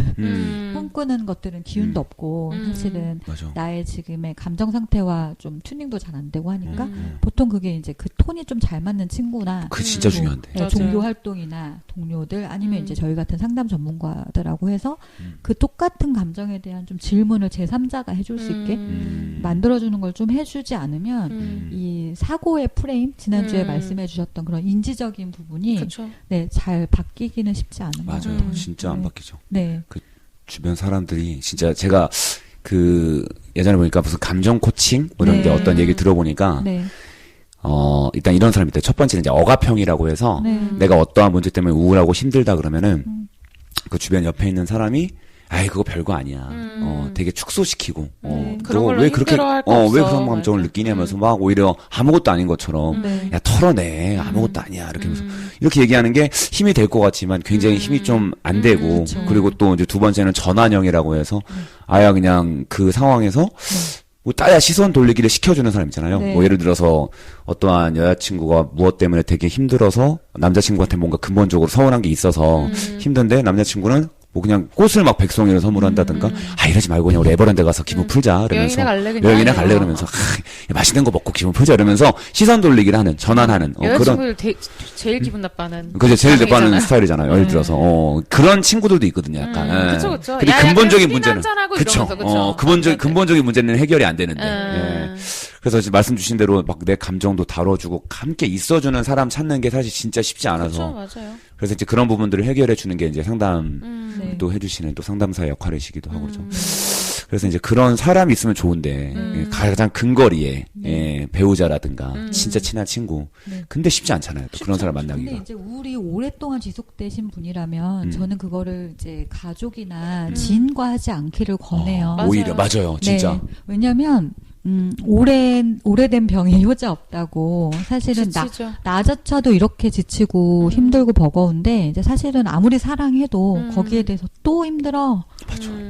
꿈꾸는 것들은 기운도 없고 사실은 맞아. 나의 지금의 감정 상태와 좀 튜닝도 잘 안 되고 하니까 보통 그게 이제 그 톤이 좀 잘 맞는 친구나 그 진짜 중요한데. 네, 종교 활동이나 동료들 아니면 이제 저희 같은 상담 전문가들하고 해서 그 똑같은 감정에 대한 좀 질문을 제3자가 해줄 수 있게 만들어주는 걸 좀 해주지 않으면 이 사고의 프레임 지난주에 말씀해 주셨던 그런 인지적인 부분이 그쵸. 네, 잘 바뀌기는 쉽지 않은 것 맞아요. 같아요. 진짜 안 네. 바뀌죠. 네. 그 주변 사람들이 진짜 제가 예전에 보니까 무슨 감정 코칭 뭐 이런 데 어떤 얘기 들어보니까 네. 일단 이런 사람이 있대요. 첫 번째는 이제 억압형이라고 해서 내가 어떠한 문제 때문에 우울하고 힘들다 그러면은 그 주변 옆에 있는 사람이 아이 그거 별거 아니야. 되게 축소시키고 그런 너 걸로 왜 그렇게 힘들어할 거 없어. 왜 그런 감정을 느끼냐면서 막 오히려 아무것도 아닌 것처럼 네. 야 털어내 아무것도 아니야 이렇게 하면서 이렇게 얘기하는 게 힘이 될 것 같지만 굉장히 힘이 좀 안 되고 그렇죠. 그리고 또 이제 두 번째는 전환형이라고 해서 아야 그냥 그 상황에서 뭐 따야 시선 돌리기를 시켜주는 사람 있잖아요. 네. 뭐 예를 들어서 어떠한 여자친구가 무엇 때문에 되게 힘들어서 남자친구한테 뭔가 근본적으로 서운한 게 있어서 힘든데 남자친구는 뭐 그냥 꽃을 막 백송이를 선물한다든가 이러지 말고 그냥 우리 에버랜드 가서 기분 풀자 이러면서 여행이나 갈래 그러면서 맛있는 거 먹고 기분 풀자 이러면서 시선 돌리기를 하는 전환하는 여자친구를 제일 기분 나빠하는 그죠 제일 나빠하는 상황이잖아요. 스타일이잖아요. 예를 들어서 그런 친구들도 있거든요. 약간 그쵸. 근데 야, 근본적인 그냥 문제는 술이나 한잔하고 그쵸. 이러면서, 그쵸. 근본적인 문제는 해결이 안 되는데. 예. 그래서 지금 말씀 주신 대로 막 내 감정도 다뤄주고 함께 있어주는 사람 찾는 게 사실 진짜 쉽지 않아서. 그쵸, 맞아요. 그래서 이제 그런 부분들을 해결해 주는 게 이제 상담 네. 또 해주시는 또 상담사의 역할이시기도 하고 그렇죠. 그래서 이제 그런 사람이 있으면 좋은데 가장 근거리에 배우자라든가 진짜 친한 친구. 근데 쉽지 않잖아요. 또 그런 사람 만나기가. 근데 이제 우울이 오랫동안 지속되신 분이라면 저는 그거를 이제 가족이나 지인과 하지 않기를 권해요. 오히려 맞아요. 진짜. 네. 왜냐면 오래된 병에 효자 없다고. 사실은 지치죠. 나조차도 이렇게 지치고 힘들고 버거운데, 이제 사실은 아무리 사랑해도 거기에 대해서 또 힘들어.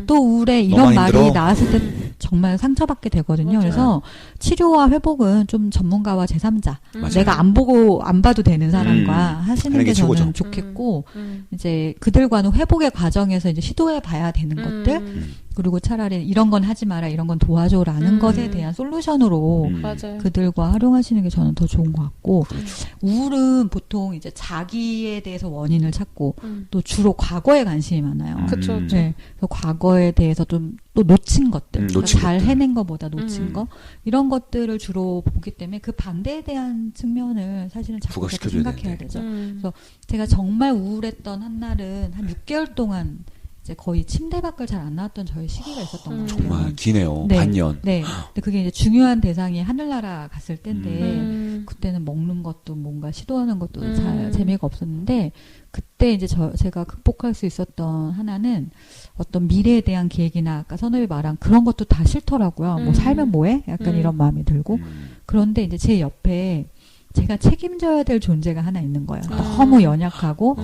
또 우울해. 이런 말이 힘들어. 나왔을 때 정말 상처받게 되거든요. 맞아요. 그래서 치료와 회복은 좀 전문가와 제3자. 맞아요. 내가 안 봐도 되는 사람과 하시는 하는 게 게 저는 최고죠. 좋겠고, 이제 그들과는 회복의 과정에서 이제 시도해 봐야 되는 것들, 그리고 차라리 이런 건 하지 마라, 이런 건 도와줘라는 것에 대한 솔루션으로 맞아요. 그들과 활용하시는 게 저는 더 좋은 것 같고, 그렇죠. 우울은 보통 이제 자기에 대해서 원인을 찾고 또 주로 과거에 관심이 많아요. 그렇죠. 네, 그래서 과거에 대해서 좀 또 놓친 것들, 잘 해낸 것보다 놓친 거, 이런 것들을 주로 보기 때문에 그 반대에 대한 측면을 사실은 자꾸 생각해야 되죠. 그래서 제가 정말 우울했던 한 날은 한 6개월 동안 이제 거의 침대 밖을 잘 안 나왔던 저의 시기가 있었던 것 같아요. 정말 기네요. 네, 반년. 네. 근데 그게 이제 중요한 대상이 하늘나라 갔을 때인데 그때는 먹는 것도 뭔가 시도하는 것도 잘 재미가 없었는데, 그때 이제 제가 극복할 수 있었던 하나는 어떤 미래에 대한 계획이나 아까 선우이 말한 그런 것도 다 싫더라고요. 뭐 살면 뭐해? 약간 이런 마음이 들고. 그런데 이제 제 옆에 제가 책임져야 될 존재가 하나 있는 거예요. 너무 연약하고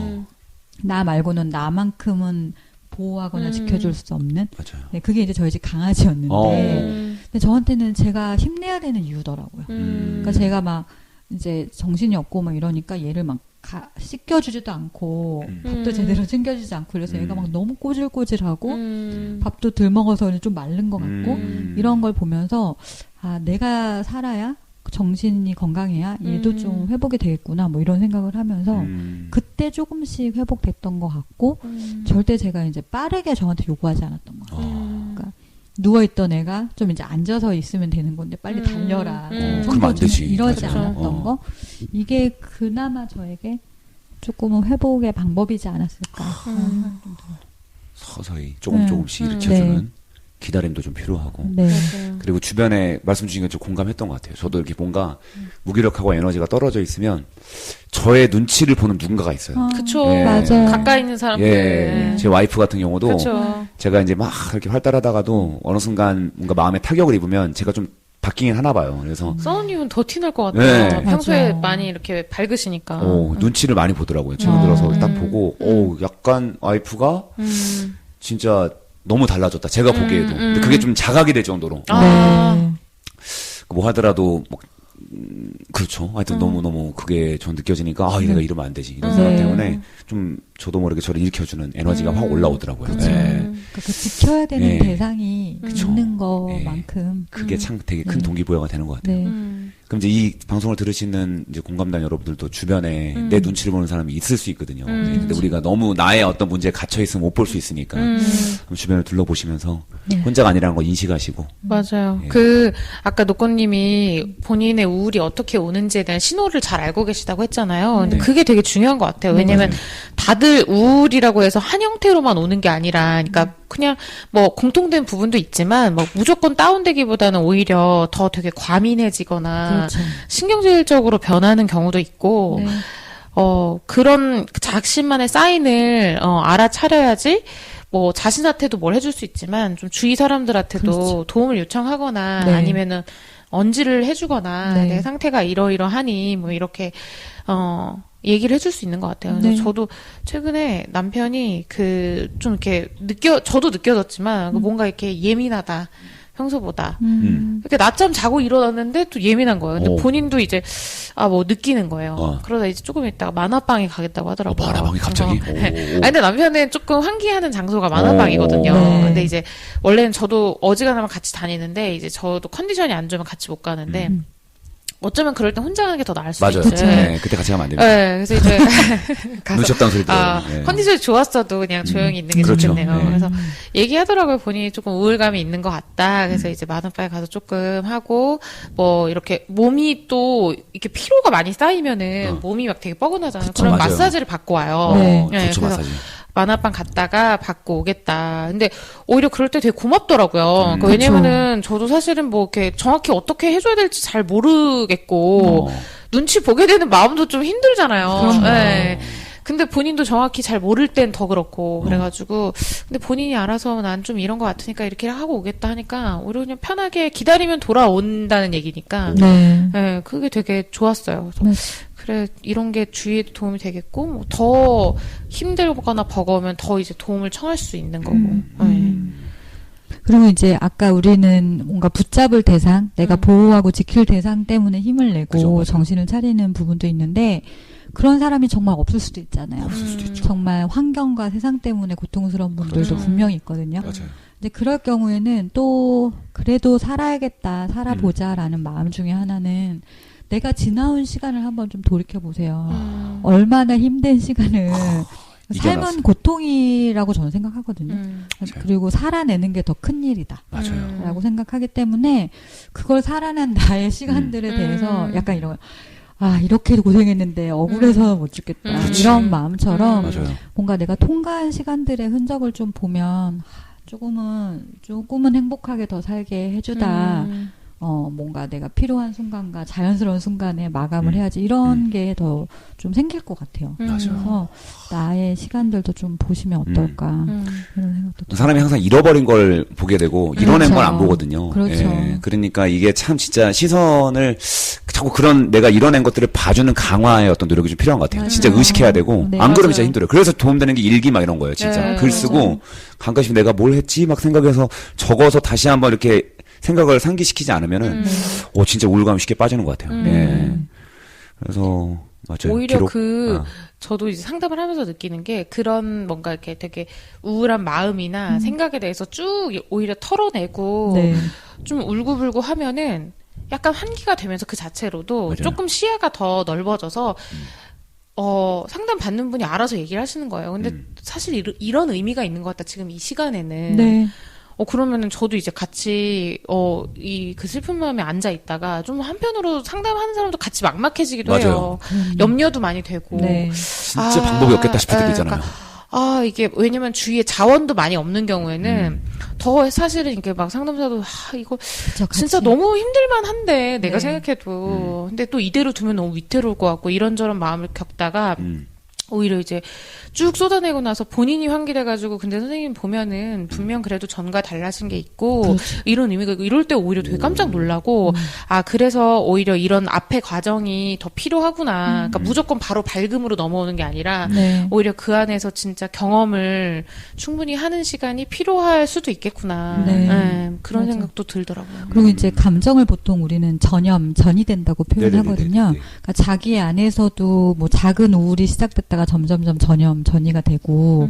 나 말고는 나만큼은 보호하거나 지켜줄 수 없는. 맞아요. 네, 그게 이제 저희 집 강아지였는데, 근데 저한테는 제가 힘내야 되는 이유더라고요. 그러니까 제가 막 이제 정신이 없고 막 이러니까 얘를 막 씻겨주지도 않고 밥도 제대로 챙겨주지 않고 그래서 얘가 막 너무 꼬질꼬질하고 밥도 덜 먹어서 좀 마른 것 같고 이런 걸 보면서 아, 내가 살아야 정신이 건강해야 얘도 좀 회복이 되겠구나 뭐 이런 생각을 하면서 그때 조금씩 회복됐던 것 같고 절대 제가 이제 빠르게 저한테 요구하지 않았던 것 같아요. 그러니까 누워있던 애가 좀 이제 앉아서 있으면 되는 건데 빨리 달려라. 그러면 안 되지. 이러지 맞아. 않았던 거. 이게 그나마 저에게 조금은 회복의 방법이지 않았을까. 서서히 조금씩 일으켜주는 기다림도 좀 필요하고. 네. 그리고 주변에 말씀 주신 것 좀 공감했던 것 같아요. 저도 이렇게 뭔가 무기력하고 에너지가 떨어져 있으면 저의 눈치를 보는 누군가가 있어요. 그쵸. 예. 맞아요. 가까이 있는 사람들. 예. 제 와이프 같은 경우도 그쵸. 제가 이제 막 이렇게 활달하다가도 어느 순간 뭔가 마음에 타격을 입으면 제가 좀 바뀌긴 하나 봐요. 그래서 써니는 더 티날 것 같아요. 네. 평소에 맞아요. 많이 이렇게 밝으시니까. 눈치를 많이 보더라고요. 최근 들어서 딱 보고 약간 와이프가 진짜 너무 달라졌다. 제가 보기에도. 근데 그게 좀 자각이 될 정도로. 뭐 하더라도 그렇죠. 하여튼 너무너무 그게 전 느껴지니까 아, 얘가 이러면 안 되지. 이런 생각 때문에 좀 저도 모르게 저를 일으켜주는 에너지가 확 올라오더라고요. 그렇죠. 네. 그 지켜야 되는 대상이 그쵸. 있는 것만큼 그게 참 되게 큰 동기부여가 되는 것 같아요. 네. 그럼 이제 이 방송을 들으시는 이제 공감단 여러분들도 주변에 내 눈치를 보는 사람이 있을 수 있거든요. 근데 우리가 너무 나의 어떤 문제에 갇혀 있으면 못 볼 수 있으니까 그럼 주변을 둘러보시면서 혼자가 아니라는 거 인식하시고. 맞아요. 예. 아까 노꼬님이 본인의 우울이 어떻게 오는지에 대한 신호를 잘 알고 계시다고 했잖아요. 근데 그게 되게 중요한 것 같아요. 왜냐면 다들 우울이라고 해서 한 형태로만 오는 게 아니라, 그러니까 그냥 뭐 공통된 부분도 있지만 뭐 무조건 다운되기보다는 오히려 더 되게 과민해지거나 그렇죠. 신경질적으로 변하는 경우도 있고, 네. 그런 자신만의 사인을 알아차려야지 뭐 자신한테도 뭘 해줄 수 있지만 좀 주위 사람들한테도 그렇죠. 도움을 요청하거나 네. 아니면은 언지를 해주거나 네. 내 상태가 이러이러하니 뭐 이렇게 얘기를 해줄 수 있는 것 같아요. 그래서 네. 저도 최근에 남편이 좀 이렇게 저도 느껴졌지만 뭔가 이렇게 예민하다. 평소보다. 이렇게 낮잠 자고 일어났는데 또 예민한 거예요. 근데 본인도 이제, 뭐 느끼는 거예요. 그러다 이제 조금 있다가 만화방에 가겠다고 하더라고요. 만화방이 갑자기? 아니, 근데 남편은 조금 환기하는 장소가 만화방이거든요. 네. 근데 이제, 원래는 저도 어지간하면 같이 다니는데, 이제 저도 컨디션이 안 좋으면 같이 못 가는데, 어쩌면 그럴 땐 혼자 가는 게 더 나을 수도 맞아요. 있어요. 네, 그때 같이 가면 안 됩니다. 네, 그래서 이제 눈치 없다는 소리 들어요. 네. 컨디션이 좋았어도 그냥 조용히 있는 게 그렇죠. 좋겠네요. 네. 그래서 얘기하더라고요. 본인이 조금 우울감이 있는 것 같다. 그래서 이제 만화방에 가서 조금 하고 뭐 이렇게 몸이 또 이렇게 피로가 많이 쌓이면은 몸이 막 되게 뻐근하잖아요. 그쵸, 그럼 맞아요. 마사지를 받고 와요. 네. 좋죠, 그래서 마사지. 만화방 갔다가 받고 오겠다. 근데 오히려 그럴 때 되게 고맙더라고요. 그러니까 왜냐면은 저도 사실은 뭐 이렇게 정확히 어떻게 해줘야 될지 잘 모르겠고 눈치 보게 되는 마음도 좀 힘들잖아요. 네. 근데 본인도 정확히 잘 모를 땐 더 그렇고 그래가지고 근데 본인이 알아서 난 좀 이런 거 같으니까 이렇게 하고 오겠다 하니까 오히려 그냥 편하게 기다리면 돌아온다는 얘기니까 네, 그게 되게 좋았어요. 그래서 그래 이런 게 주위에 도움이 되겠고 뭐 더 힘들거나 버거우면 더 이제 도움을 청할 수 있는 거고. 네. 그리고 이제 아까 우리는 뭔가 붙잡을 대상, 내가 보호하고 지킬 대상 때문에 힘을 내고 그죠, 정신을 차리는 부분도 있는데 그런 사람이 정말 없을 수도 있잖아요. 없을 수도 있죠. 정말 환경과 세상 때문에 고통스러운 분들도 그렇죠. 분명히 있거든요. 맞아요. 근데 그럴 경우에는 또 그래도 살아야겠다, 살아보자라는 마음 중에 하나는 내가 지나온 시간을 한번 좀 돌이켜 보세요. 얼마나 힘든 시간을 삶은 고통이라고 저는 생각하거든요. 그리고 살아내는 게 더 큰 일이다. 맞아요. 라고 생각하기 때문에 그걸 살아난 나의 시간들에 대해서 약간 이런 이렇게 고생했는데 억울해서 못 죽겠다. 이런 마음처럼 뭔가 내가 통과한 시간들의 흔적을 좀 보면 조금은 행복하게 더 살게 해주다. 뭔가 내가 필요한 순간과 자연스러운 순간에 마감을 해야지 이런 게 더 좀 생길 것 같아요. 그래서 나의 시간들도 좀 보시면 어떨까 이런 생각도 사람이 항상 잃어버린 걸 보게 되고 이뤄낸 걸 안 보거든요. 그렇죠. 예, 그러니까 이게 참 진짜 시선을 자꾸 그런 내가 이뤄낸 것들을 봐주는 강화의 어떤 노력이 좀 필요한 것 같아요. 진짜 의식해야 되고 안 그러면 진짜 힘들어요. 그래서 도움되는 게 일기 막 이런 거예요. 진짜 글 쓰고 가끔씩 내가 뭘 했지 막 생각해서 적어서 다시 한번 이렇게 생각을 상기시키지 않으면은, 진짜 우울감이 쉽게 빠지는 것 같아요. 네. 그래서, 맞아요. 오히려 저도 이제 상담을 하면서 느끼는 게 그런 뭔가 이렇게 되게 우울한 마음이나 생각에 대해서 쭉 오히려 털어내고 좀 울고불고 하면은 약간 환기가 되면서 그 자체로도 맞아요. 조금 시야가 더 넓어져서 상담 받는 분이 알아서 얘기를 하시는 거예요. 근데 사실 이런 의미가 있는 것 같다. 지금 이 시간에는. 네. 그러면은 저도 이제 같이, 그 슬픈 마음에 앉아 있다가 좀 한편으로 상담하는 사람도 같이 막막해지기도 맞아요. 해요. 염려도 많이 되고. 네. 진짜 방법이 없겠다 싶을 때도 있잖아요. 그러니까, 이게, 왜냐면 주위에 자원도 많이 없는 경우에는 더 사실은 이게 막 상담사도, 이거 진짜 너무 힘들만 한데, 내가 생각해도. 근데 또 이대로 두면 너무 위태로울 것 같고, 이런저런 마음을 겪다가, 오히려 이제 쭉 쏟아내고 나서 본인이 환기돼가지고 근데 선생님 보면은 분명 그래도 전과 달라진 게 있고 그렇죠. 이런 의미가 있고 이럴 때 오히려 되게 깜짝 놀라고 그래서 오히려 이런 앞의 과정이 더 필요하구나. 그러니까 무조건 바로 밝음으로 넘어오는 게 아니라 오히려 그 안에서 진짜 경험을 충분히 하는 시간이 필요할 수도 있겠구나. 그런 맞아. 생각도 들더라고요. 그리고 이제 감정을 보통 우리는 전이 된다고 표현하거든요. 그러니까 자기 안에서도 뭐 작은 우울이 시작됐다가 점점점 전이가 되고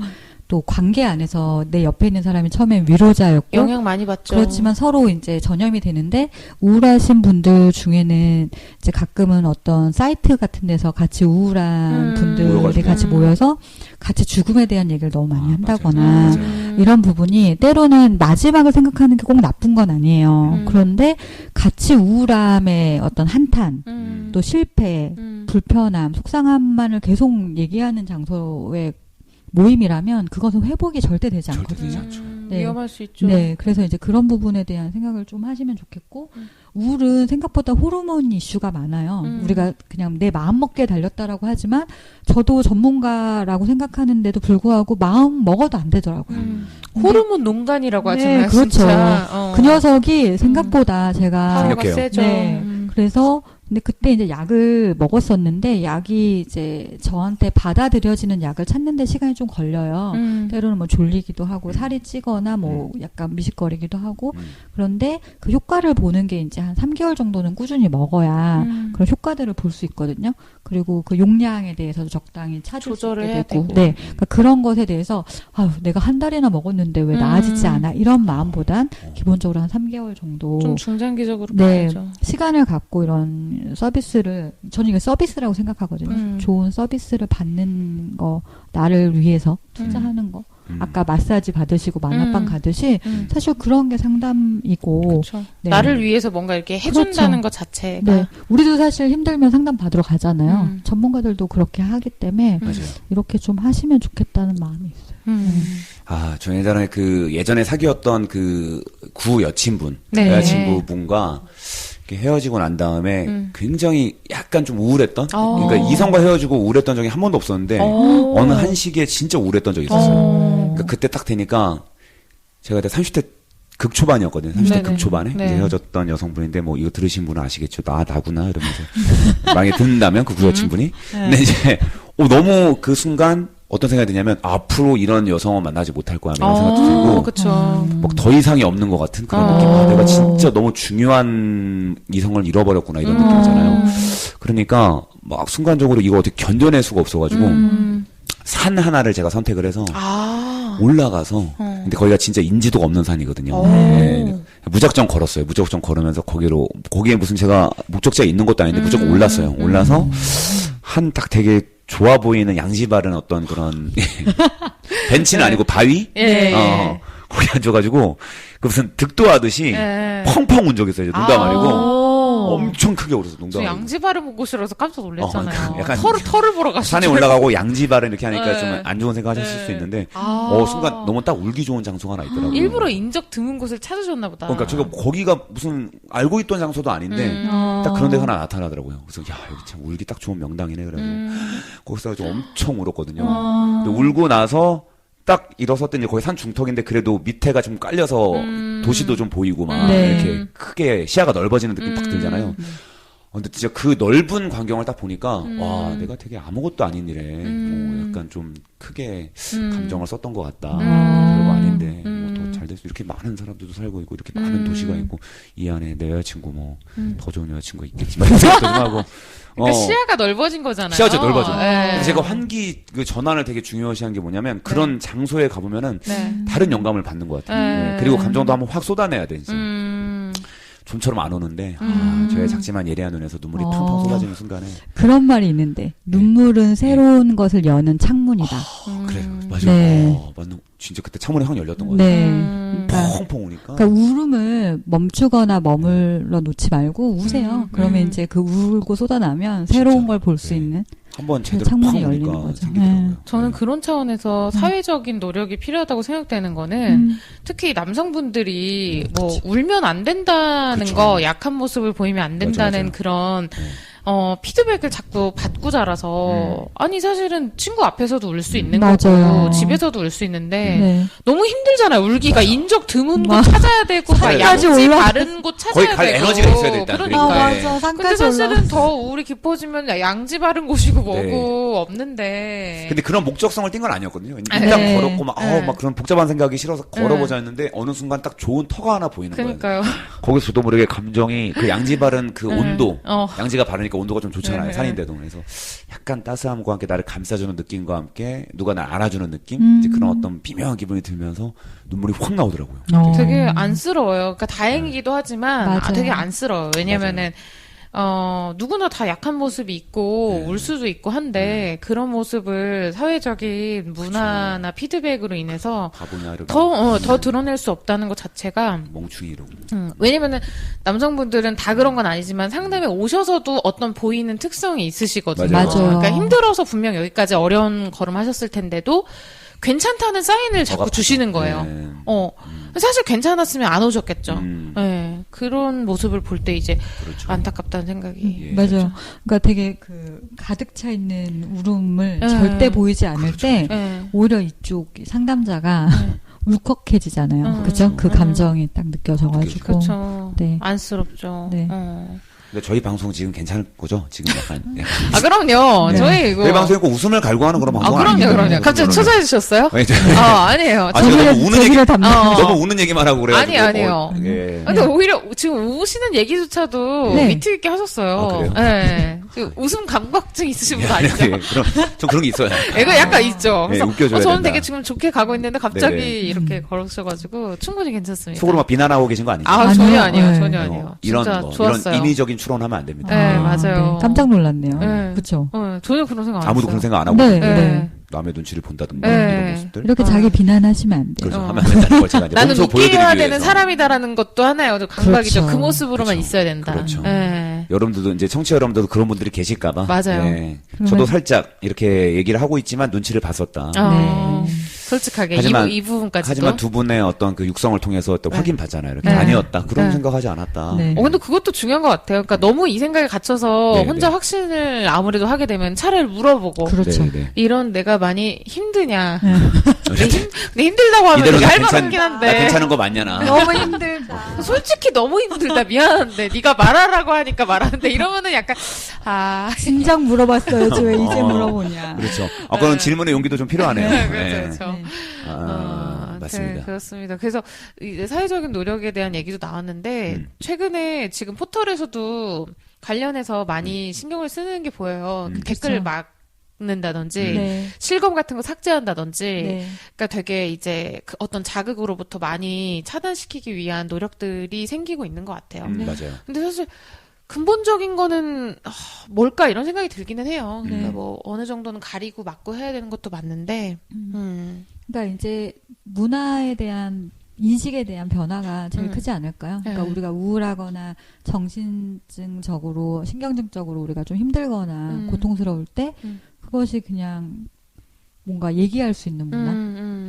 또 관계 안에서 내 옆에 있는 사람이 처음엔 위로자였고 영향 많이 받죠. 그렇지만 서로 이제 전염이 되는데 우울하신 분들 중에는 이제 가끔은 어떤 사이트 같은 데서 같이 우울한 분들이 같이 모여서 같이 죽음에 대한 얘기를 너무 많이 한다거나 이런 부분이 때로는 마지막을 생각하는 게 꼭 나쁜 건 아니에요. 그런데 같이 우울함의 어떤 한탄 또 실패 불편함 속상함만을 계속 얘기하는 장소에 모임이라면 그것은 회복이 절대 되지 않거든요. 네. 위험할 수 있죠. 네, 그래서 이제 그런 부분에 대한 생각을 좀 하시면 좋겠고 우울은 생각보다 호르몬 이슈가 많아요. 우리가 그냥 내 마음 먹기에 달렸다라고 하지만 저도 전문가라고 생각하는데도 불구하고 마음 먹어도 안 되더라고요. 호르몬 농간이라고 하잖아요. 네, 그렇죠. 진짜. 그 녀석이 생각보다 제가 파워가 세죠. 네, 그래서 근데 그때 이제 약을 먹었었는데 약이 이제 저한테 받아들여지는 약을 찾는데 시간이 좀 걸려요. 때로는 뭐 졸리기도 하고 살이 찌거나 뭐 약간 미식거리기도 하고 그런데 그 효과를 보는 게 이제 한 3개월 정도는 꾸준히 먹어야 그런 효과들을 볼 수 있거든요. 그리고 그 용량에 대해서도 적당히 찾을 수 있게 되고. 네, 그러니까 그런 것에 대해서 내가 한 달이나 먹었는데 왜 나아지지 않아? 이런 마음보단 기본적으로 한 3개월 정도 좀 중장기적으로 봐야죠. 시간을 갖고 이런 서비스를 저는 이거 서비스라고 생각하거든요. 좋은 서비스를 받는 거 나를 위해서 투자하는 거. 아까 마사지 받으시고 만화방 가듯이 사실 그런 게 상담이고 네. 나를 위해서 뭔가 이렇게 해준다는 것 자체가 네. 우리도 사실 힘들면 상담 받으러 가잖아요. 전문가들도 그렇게 하기 때문에 이렇게 좀 하시면 좋겠다는 마음이 있어요. 저 예전에 사귀었던 그 구 여친분 여자친구분과 헤어지고 난 다음에 굉장히 약간 좀 우울했던 그러니까 이성과 헤어지고 우울했던 적이 한 번도 없었는데 어느 한 시기에 진짜 우울했던 적이 있었어요. 그러니까 그때 딱 되니까 제가 그때 30대 극초반이었거든요. 30대 극초반에 이제 헤어졌던 여성분인데 뭐 이거 들으신 분은 아시겠죠. 나구나 이러면서 만약에 듣는다면 그 여친분이 근데 이제 너무 그 순간 어떤 생각이 드냐면 앞으로 이런 여성은 만나지 못할 거야 이런 생각도 들고 막 더 이상이 없는 것 같은 그런 느낌. 내가 진짜 너무 중요한 이성을 잃어버렸구나 이런 느낌이잖아요. 그러니까 막 순간적으로 이거 어떻게 견뎌낼 수가 없어가지고 산 하나를 제가 선택을 해서 올라가서 근데 거기가 진짜 인지도가 없는 산이거든요. 네. 무작정 걸었어요. 무작정 걸으면서 거기에 무슨 제가 목적지가 있는 것도 아닌데 무조건 올랐어요. 올라서 한 딱 되게 좋아 보이는 양지 바른 어떤 그런 벤치는 아니고 바위? 거기 앉아가지고 그 무슨 득도하듯이 펑펑 운 적이 있어요. 농담 아니고. 엄청 크게 울었어, 농담. 양지 바른 곳이라서 깜짝 놀랐잖아요. 약간 털을 보러 가시죠. 산에 올라가고 양지 바른 이렇게 하니까 좀 안 좋은 생각 하셨을 수 있는데, 순간 너무 딱 울기 좋은 장소가 하나 있더라고요. 일부러 인적 드문 곳을 찾으셨나 보다. 그러니까 제가 거기가 무슨 알고 있던 장소도 아닌데, 딱 그런 데가 하나 나타나더라고요. 그래서 야, 여기 참 울기 딱 좋은 명당이네. 그래가지고, 거기서 좀 엄청 울었거든요. 근데 울고 나서, 딱 일어섰더니 거기 산 중턱인데 그래도 밑에가 좀 깔려서 도시도 좀 보이고 막 이렇게 크게 시야가 넓어지는 느낌 딱 들잖아요. 근데 진짜 그 넓은 광경을 딱 보니까 와 내가 되게 아무것도 아닌 일에 뭐 약간 좀 크게 감정을 썼던 것 같다. 별거 아닌데 뭐 더 잘 됐어. 이렇게 많은 사람들도 살고 있고 이렇게 많은 도시가 있고 이 안에 내 여자친구 뭐 더 좋은 여자친구가 있겠지만 이런 생각도 좀 하고. 그러니까 시야가 넓어진 거잖아요. 시야가 넓어져. 제가 환기 그 전환을 되게 중요시한 게 뭐냐면 그런 장소에 가보면은 다른 영감을 받는 것 같아요. 그리고 감정도 한번 확 쏟아내야 돼. 이제. 좀처럼 안 오는데 저의 작지만 예리한 눈에서 눈물이 팡팡 쏟아지는 순간에 그런 말이 있는데 눈물은 새로운 것을 여는 창문이다. 그래요. 맞아요. 맞는 진짜 그때 창문이 확 열렸던 것 같아요. 펑펑 오니까. 그러니까 울음을 멈추거나 머물러 놓지 말고 우세요. 그러면 이제 그 울고 쏟아나면 새로운 걸 볼 수 있는 한번 제대로 창문이 열리는 거죠. 저는 그런 차원에서 사회적인 노력이 필요하다고 생각되는 거는 특히 남성분들이 뭐 울면 안 된다는 거, 약한 모습을 보이면 안 된다는 그런 피드백을 자꾸 받고 자라서 아니 사실은 친구 앞에서도 울 수 있는 거고 집에서도 울 수 있는데 너무 힘들잖아요. 울기가 인적 드문 곳 찾아야 되고 막 양지 바른 곳 찾아야 되고 거기 갈 에너지가 있어야 돼 일단. 그러니까. 맞아. 근데 사실은 더 우울이 깊어지면 양지 바른 곳이고 뭐고 없는데. 근데 그런 목적성을 띈 건 아니었거든요. 일단 걸었고 막 그런 복잡한 생각이 싫어서 걸어보자 했는데 어느 순간 딱 좋은 터가 하나 보이는 거예요. 거기서 저도 모르게 감정이 그 양지 바른 그 온도, 양지가 바르니까 온도가 좀 좋잖아요. 산인데도. 그래서 약간 따스함과 함께 나를 감싸주는 느낌과 함께 누가 날 안아주는 느낌? 이제 그런 어떤 비명한 기분이 들면서 눈물이 확 나오더라고요. 되게 안쓰러워요. 그러니까 다행이기도 하지만 되게 안쓰러워요. 왜냐면은 누구나 다 약한 모습이 있고 울 수도 있고 한데 그런 모습을 사회적인 문화나 피드백으로 인해서 더 드러낼 수 없다는 것 자체가 멍충이로. 왜냐면은 남성분들은 다 그런 건 아니지만 상담에 오셔서도 어떤 보이는 특성이 있으시거든요. 맞아요. 그러니까 힘들어서 분명 여기까지 어려운 걸음 하셨을 텐데도 괜찮다는 사인을 자꾸 주시는 거예요. 사실 괜찮았으면 안 오셨겠죠. 네, 그런 모습을 볼 때 이제 안타깝다는 생각이. 맞아요. 그러니까 되게 그 가득 차 있는 울음을 절대 보이지 않을 때 오히려 이쪽 상담자가 울컥해지잖아요. 그죠? 그 감정이 딱 느껴져가지고. 그렇죠. 네. 안쓰럽죠. 네. 근데 저희 방송 지금 괜찮을 거죠? 지금 약간. 그럼요. 저희 이거. 저희 방송이 꼭 웃음을 갈구하는 그런 방송은 아니에요. 그럼요. 갑자기 초사해 주셨어요? 아니에요. 너무 우는 얘기만 하고 그래가지고. 아니에요. 근데 오히려 지금 우시는 얘기조차도 위트 있게 하셨어요. 네. 웃음 감각증 있으신 분 아니죠? 좀 그런 게 있어요. 이거 약간 있죠. 그래서 웃겨줘야 저는 된다. 되게 지금 좋게 가고 있는데 갑자기 이렇게 걸으셔가지고 충분히 괜찮습니다. 속으로 막 비난하고 계신 거 아니죠? 전혀 아니에요. 전혀 아니에요. 진짜 좋았어요. 이런 인위적인 추론하면 안 됩니다. 네, 맞아요. 깜짝 놀랐네요. 그렇죠. 전혀 그런 생각 안 했어요. 아무도 그런 생각 안 하고 남의 눈치를 본다든가 이런 모습들. 이렇게 자기 비난하시면 안 돼요. 그렇죠. 하면 안 된다는 걸 제가 이제 나는 몸소 보여드리기 웃겨야 위해서. 되는 사람이다라는 것도 하나요. 감각이죠. 그렇죠. 그 모습으로만 있어야 된다. 그렇죠. 여러분들도 이제 청취자 여러분들도 그런 분들이 계실까봐. 맞아요. 저도 살짝 이렇게 얘기를 하고 있지만 눈치를 봤었다. 솔직하게 하지만, 이 부분까지도. 하지만 두 분의 어떤 그 육성을 통해서 또 확인 받잖아요. 이렇게 아니었다. 그런 생각하지 않았다. 근데 그것도 중요한 것 같아요. 그러니까 너무 이 생각에 갇혀서 혼자 확신을 아무래도 하게 되면 차라리 물어보고. 그렇죠. 이런 내가 많이 힘드냐. 근데 힘들다고 하면 이대로 할 만하긴 한데. 나 괜찮은 거 맞냐 나. 너무 힘들다. 솔직히 너무 힘들다. 미안한데 네가 말하라고 하니까 말하는데 이러면은 약간 진작 물어봤어야지 왜 이제 물어보냐. 그렇죠. 그런 질문의 용기도 좀 필요하네요. 그렇죠. 맞습니다. 네, 그렇습니다. 그래서 이제 사회적인 노력에 대한 얘기도 나왔는데 최근에 지금 포털에서도 관련해서 많이 신경을 쓰는 게 보여요. 그 댓글을 막 적는다든지 네. 실검 같은 거 삭제한다든지 네. 그러니까 되게 이제 그 어떤 자극으로부터 많이 차단시키기 위한 노력들이 생기고 있는 것 같아요. 맞아요. 근데 사실 근본적인 거는 뭘까 이런 생각이 들기는 해요. 그러니까 뭐 어느 정도는 가리고 막고 해야 되는 것도 맞는데 그러니까 이제 문화에 대한 인식에 대한 변화가 제일 크지 않을까요? 그러니까 우리가 우울하거나 정신증적으로, 신경증적으로 우리가 좀 힘들거나 고통스러울 때 그것이 그냥 뭔가 얘기할 수 있는 문화?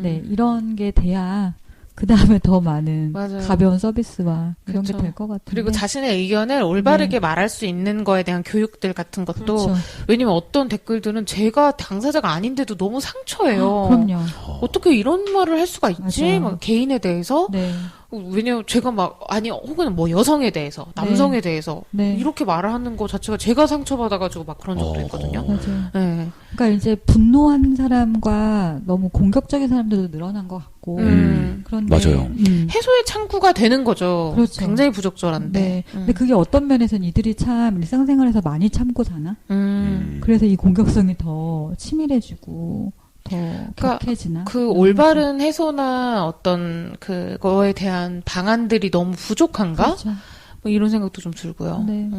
네, 이런 게 돼야 그 다음에 더 많은 맞아요. 가벼운 서비스와 이런 그렇죠. 게 될 것 같아요. 그리고 자신의 의견을 올바르게 말할 수 있는 거에 대한 교육들 같은 것도 그렇죠. 왜냐면 어떤 댓글들은 제가 당사자가 아닌데도 너무 상처예요. 그럼요. 어떻게 이런 말을 할 수가 있지? 맞아요. 막 개인에 대해서 네. 왜냐면 제가 막 아니 혹은 뭐 여성에 대해서 남성에 대해서 네. 이렇게 말을 하는 거 자체가 제가 상처받아가지고 막 그런 적도 있거든요. 맞아요. 네. 그러니까 이제 분노한 사람과 너무 공격적인 사람들도 늘어난 것 같고 그런데 맞아요. 해소의 창구가 되는 거죠. 그렇죠. 굉장히 부적절한데. 네. 근데 그게 어떤 면에서는 이들이 참 일상생활에서 많이 참고 사나? 음. 그래서 이 공격성이 더 치밀해지고 더 그러니까 격해지나? 그 올바른 해소나 어떤 그거에 대한 방안들이 너무 부족한가? 그렇죠. 뭐 이런 생각도 좀 들고요. 네.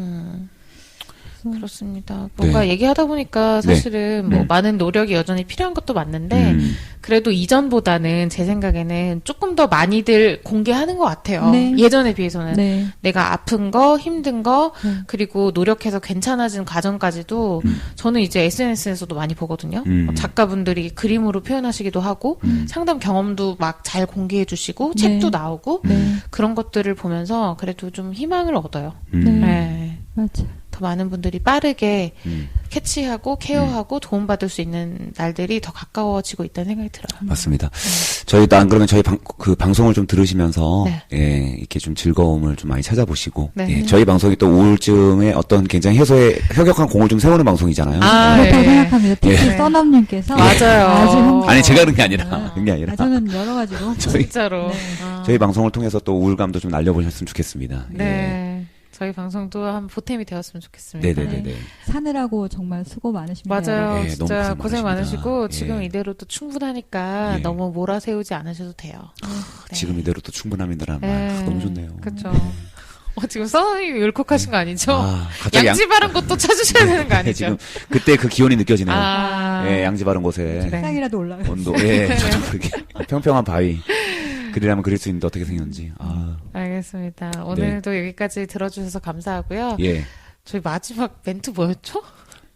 그렇습니다. 뭔가 얘기하다 보니까 사실은 뭐 많은 노력이 여전히 필요한 것도 맞는데 그래도 이전보다는 제 생각에는 조금 더 많이들 공개하는 것 같아요. 네. 예전에 비해서는 네. 내가 아픈 거, 힘든 거, 그리고 노력해서 괜찮아진 과정까지도 저는 이제 SNS에서도 많이 보거든요. 작가분들이 그림으로 표현하시기도 하고 상담 경험도 막 잘 공개해 주시고 책도 나오고 그런 것들을 보면서 그래도 좀 희망을 얻어요. 네. 맞아. 더 많은 분들이 빠르게 캐치하고 케어하고 도움받을 수 있는 날들이 더 가까워지고 있다는 생각이 들어요. 맞습니다. 저희도 안 그러면 저희 방송을 좀 들으시면서 네. 이렇게 좀 즐거움을 좀 많이 찾아보시고 네. 저희 방송이 또 우울증의 어떤 굉장히 해소에 혁혁한 공을 좀 세우는 방송이잖아요. 그렇다고 생각합니다. 특히 써넘님께서 맞아요. 아니 제가 그런 게 아니라 그런 게 아니라 저는 여러 가지로 진짜로 저희 방송을 통해서 또 우울감도 좀 날려보셨으면 좋겠습니다. 네. 저희 방송도 한 보탬이 되었으면 좋겠습니다. 네네네. 사느라고 정말 수고 많으십니다. 맞아요. 네, 진짜 너무 고생 많으시고 예. 지금 이대로도 충분하니까 너무 몰아세우지 않으셔도 돼요. 네. 지금 이대로 또 충분합니다라는 네. 말 너무 좋네요. 그렇죠. 지금 써님이 울컥하신 거 아니죠? 갑자기 양지 바른 곳도 찾으셔야 되는 거 아니죠? 지금 그때 그 기온이 느껴지네요. 네. 양지 바른 곳에 식상이라도 올라가. 온도, 저도 그렇게 평평한 바위. 그리라면 그릴 수 있는데 어떻게 생겼는지. 알겠습니다. 오늘도 여기까지 들어주셔서 감사하고요. 예. 저희 마지막 멘트 뭐였죠?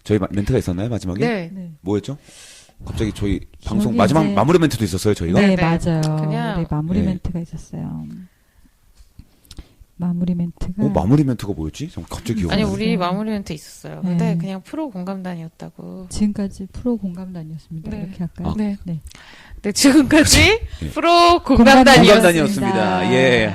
저희 멘트가 있었나요, 마지막에? 네. 뭐였죠? 갑자기 저희 방송 마지막 마무리 멘트도 있었어요, 저희가? 네, 네. 맞아요. 그냥 우리 마무리 멘트가 있었어요. 마무리 멘트가. 마무리 멘트가 뭐였지? 갑자기 기억 아니, 우리 마무리 멘트 있었어요. 근데 네. 그냥 프로 공감단이었다고. 지금까지 프로 공감단이었습니다. 네. 이렇게 할까요? 네. 네. 네, 지금까지 프로 공감단이었습니다. 공감단이었습니다. 예.